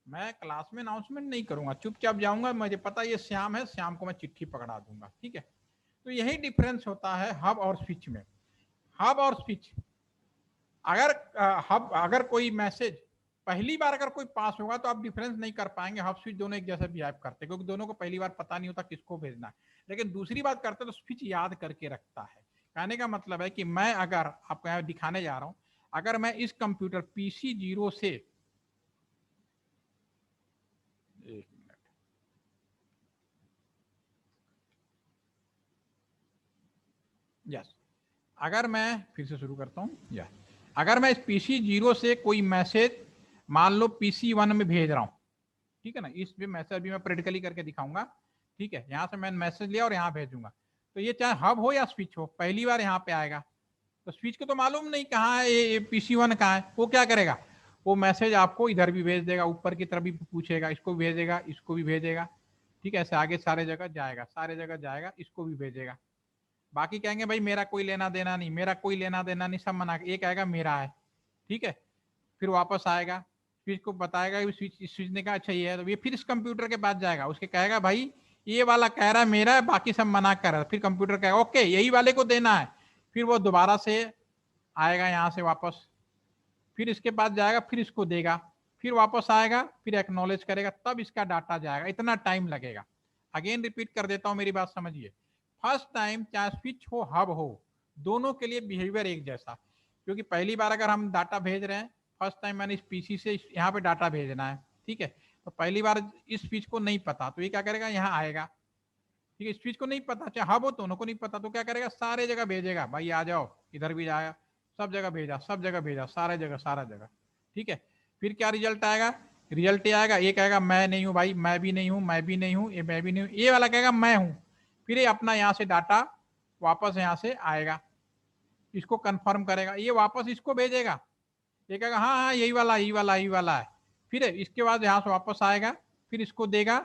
मैं क्लास में अनाउंसमेंट नहीं करूंगा, चुपचाप जाऊंगा, मुझे पता ये श्याम है, श्याम को मैं चिट्ठी पकड़ा दूंगा। ठीक है, तो यही डिफरेंस होता है हब और स्विच में। हब और स्विच, अगर कोई मैसेज पहली बार अगर कोई पास होगा तो आप डिफरेंस नहीं कर पाएंगे, हब स्विच दोनों एक जैसे बिहेव करते हैं, क्योंकि दोनों को पहली बार पता नहीं होता किसको भेजना है। लेकिन दूसरी बात करते तो स्विच याद करके रखता है। कहने का मतलब है कि मैं अगर आपको यहाँ दिखाने जा रहा हूं, अगर मैं इस कंप्यूटर PC0 से, एक मिनट, यस, अगर मैं फिर से शुरू करता हूँ, या अगर मैं इस PC 0 से कोई मैसेज मान लो PC 1 में भेज रहा हूँ, ठीक है ना, इस भी मैसेज भी मैं प्रैक्टिकली करके दिखाऊंगा, ठीक है, यहाँ से मैंने मैसेज लिया और यहाँ भेजूंगा, तो ये चाहे हब हो या स्विच हो, पहली बार यहाँ पे आएगा, तो स्विच को तो मालूम नहीं कहाँ है ये PC 1 कहाँ है, वो क्या करेगा, वो मैसेज आपको इधर भी भेज देगा, ऊपर की तरफ भी पूछेगा, इसको भेजेगा, इसको भी भेजेगा, ठीक है, ऐसे आगे सारे जगह जाएगा, सारे जगह जाएगा, इसको भी भेजेगा। बाकी कहेंगे भाई मेरा कोई लेना देना नहीं, मेरा कोई लेना देना नहीं, सब मना, एक आएगा मेरा है, ठीक है, फिर वापस आएगा, स्विच को बताएगा, स्विच ने कहा अच्छा ये है, तो ये फिर इस कंप्यूटर के पास जाएगा, उसके कहेगा भाई ये वाला कह रहा है मेरा है, बाकी सब मना कर रहा है, फिर कंप्यूटर कहेगा ओके यही वाले को देना है, फिर वो दोबारा से आएगा यहाँ से वापस, फिर इसके पास जाएगा, फिर इसको देगा, फिर वापस आएगा, फिर एक्नॉलेज करेगा, तब इसका डाटा जाएगा, इतना टाइम लगेगा। अगेन रिपीट कर देता हूं, मेरी बात समझिए, फर्स्ट टाइम चाहे स्विच हो हब हो, दोनों के लिए बिहेवियर एक जैसा, क्योंकि पहली बार अगर हम डाटा भेज रहे हैं, फर्स्ट टाइम मैंने इस PC से यहाँ पे डाटा भेजना है, ठीक है, तो पहली बार इस स्विच को नहीं पता, तो ये क्या करेगा, यहाँ आएगा, ठीक है, स्विच को नहीं पता, चाहे हब हो, दोनों को नहीं पता, तो क्या करेगा, सारे जगह भेजेगा, भाई आ जाओ, इधर भी जाएगा, सब जगह भेजा, सब जगह भेजा, सारे जगह, सारा जगह, ठीक है, फिर क्या रिजल्ट आएगा, रिजल्ट ये आएगा, एक आएगा मैं नहीं हूं भाई, मैं भी नहीं हूं, मैं भी नहीं हूं, ये मैं भी नहीं हूं, ये वाला कहेगा मैं हूं, फिर ये अपना यहाँ से डाटा वापस यहाँ से आएगा, इसको कंफर्म करेगा, ये वापस इसको भेजेगा, ये कहेगा हाँ हाँ यही वाला यही वाला यही वाला है, फिर इसके बाद यहाँ से वापस आएगा, फिर इसको देगा,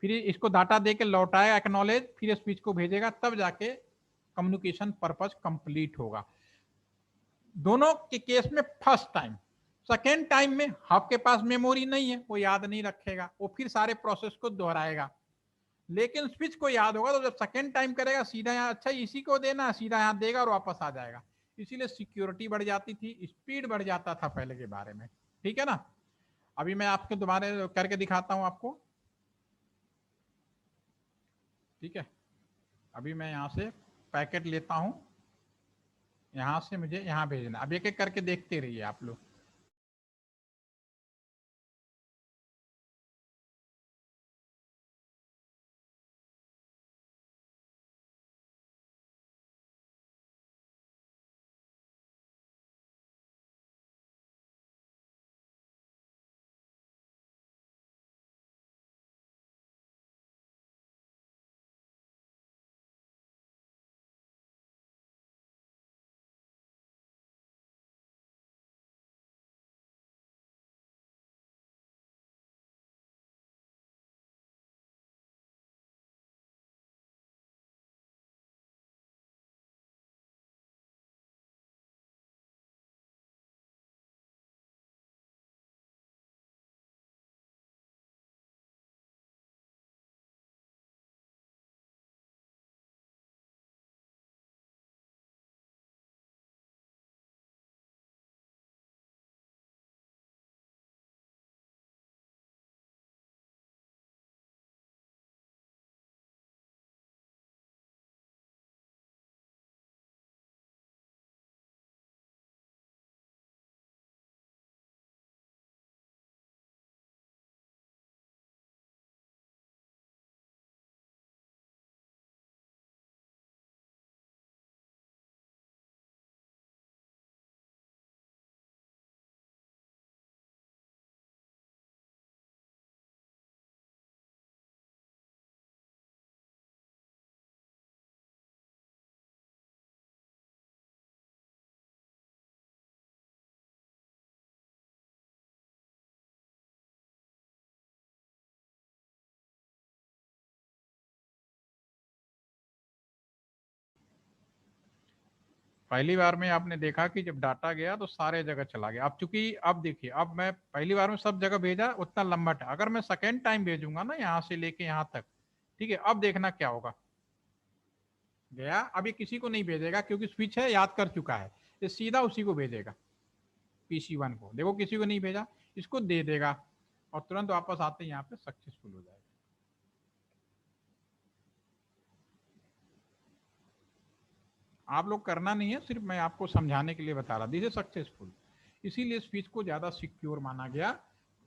फिर इसको डाटा दे के लौटाएगा एक्नॉलेज, फिर स्विच को भेजेगा, तब जाके कम्युनिकेशन पर्पज कंप्लीट होगा। दोनों के केस में फर्स्ट टाइम, सेकेंड टाइम में आपके पास मेमोरी नहीं है, वो याद नहीं रखेगा, वो फिर सारे प्रोसेस को दोहराएगा, लेकिन स्विच को याद होगा, तो जब सेकेंड टाइम करेगा सीधा यहाँ अच्छा इसी को देना, सीधा यहाँ देगा और वापस आ जाएगा, इसीलिए सिक्योरिटी बढ़ जाती थी, स्पीड बढ़ जाता था पहले के बारे में, ठीक है ना। अभी मैं आपको दोबारा करके दिखाता हूं आपको, ठीक है, अभी मैं यहाँ से पैकेट लेता हूं, यहाँ से मुझे यहाँ भेजना, अब एक एक करके देखते रहिए आप लोग। पहली बार में आपने देखा कि जब डाटा गया तो सारे जगह चला गया, अब चूंकि अब देखिए, अब मैं पहली बार में सब जगह भेजा उतना लंबा था, अगर मैं सेकेंड टाइम भेजूंगा ना यहाँ से लेके यहाँ तक, ठीक है, अब देखना क्या होगा, गया, अब ये किसी को नहीं भेजेगा क्योंकि स्विच है, याद कर चुका है, ये सीधा उसी को भेजेगा, PC 1 को, देखो किसी को नहीं भेजा, इसको दे देगा और तुरंत वापस आते ही यहाँ पे सक्सेसफुल हो जाएगा। आप लोग करना नहीं है, सिर्फ मैं आपको समझाने के लिए बता रहा, दिस इज सक्सेसफुल, इसीलिए स्विच को ज्यादा सिक्योर माना गया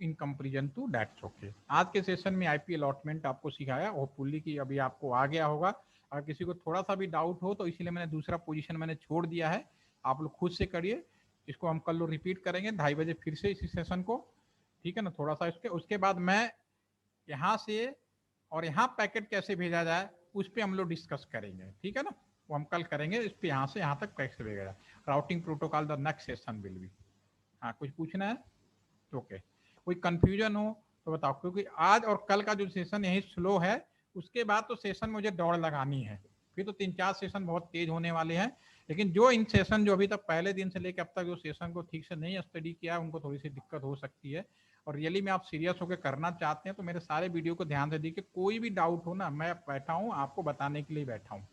in comparison to dates. Okay, आज के सेशन में IP अलॉटमेंट आपको सिखाया, होपफुली कि अभी आपको आ गया होगा। अगर किसी को थोड़ा सा भी डाउट हो तो इसीलिए मैंने दूसरा पोजीशन मैंने छोड़ दिया है, आप लोग खुद से करिए। इसको हम कल लोग रिपीट करेंगे 2:30 बजे फिर से इसी सेशन को, ठीक है ना। थोड़ा सा उसके बाद मैं यहाँ से और यहाँ पैकेट कैसे भेजा जाए उस पर हम लोग डिस्कस करेंगे, ठीक है ना। वो हम कल करेंगे इस पे, यहाँ से यहाँ तक कैसे भेजा जाए, routing protocol the next session will be. हाँ, कुछ पूछना है? ओके, कोई कंफ्यूजन हो तो बताओ, क्योंकि आज और कल का जो सेशन यही स्लो है, उसके बाद तो सेशन मुझे दौड़ लगानी है, फिर तो 3-4 सेशन बहुत तेज होने वाले हैं। लेकिन जो इन सेशन जो अभी तक पहले दिन से लेकर अब तक जो सेशन को ठीक से नहीं स्टडी किया, उनको थोड़ी सी दिक्कत हो सकती है। और रियली में आप सीरियस होकर करना चाहते हैं तो मेरे सारे वीडियो को ध्यान से देखिए, कोई भी डाउट हो ना, मैं बैठा हूँ आपको बताने के लिए बैठा हूँ।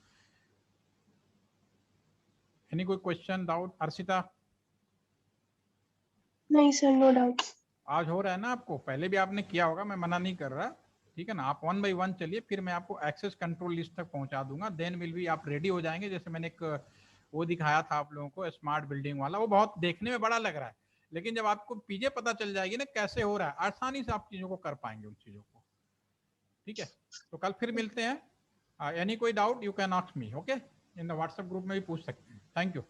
एनी कोई क्वेश्चन, डाउट? अर्षिता? नहीं सर, नो डाउट। आज हो रहा है ना आपको, पहले भी आपने किया होगा, मैं मना नहीं कर रहा, ठीक है ना। आप 1 बाय 1 चलिए, फिर मैं आपको एक्सेस कंट्रोल लिस्ट तक पहुंचा दूंगा, देन विल बी आप रेडी हो जाएंगे। जैसे मैंने एक वो दिखाया था आप लोगों को, स्मार्ट बिल्डिंग वाला, वो बहुत देखने में बड़ा लग रहा है, लेकिन जब आपको पीछे पता चल जाएगी ना कैसे हो रहा है, आसानी से आप चीजों को कर पाएंगे, उन चीजों को, ठीक है। तो कल फिर मिलते हैं। एनी कोई doubt you can ask me, okay, in the WhatsApp group में भी पूछ सकते हैं। Thank you.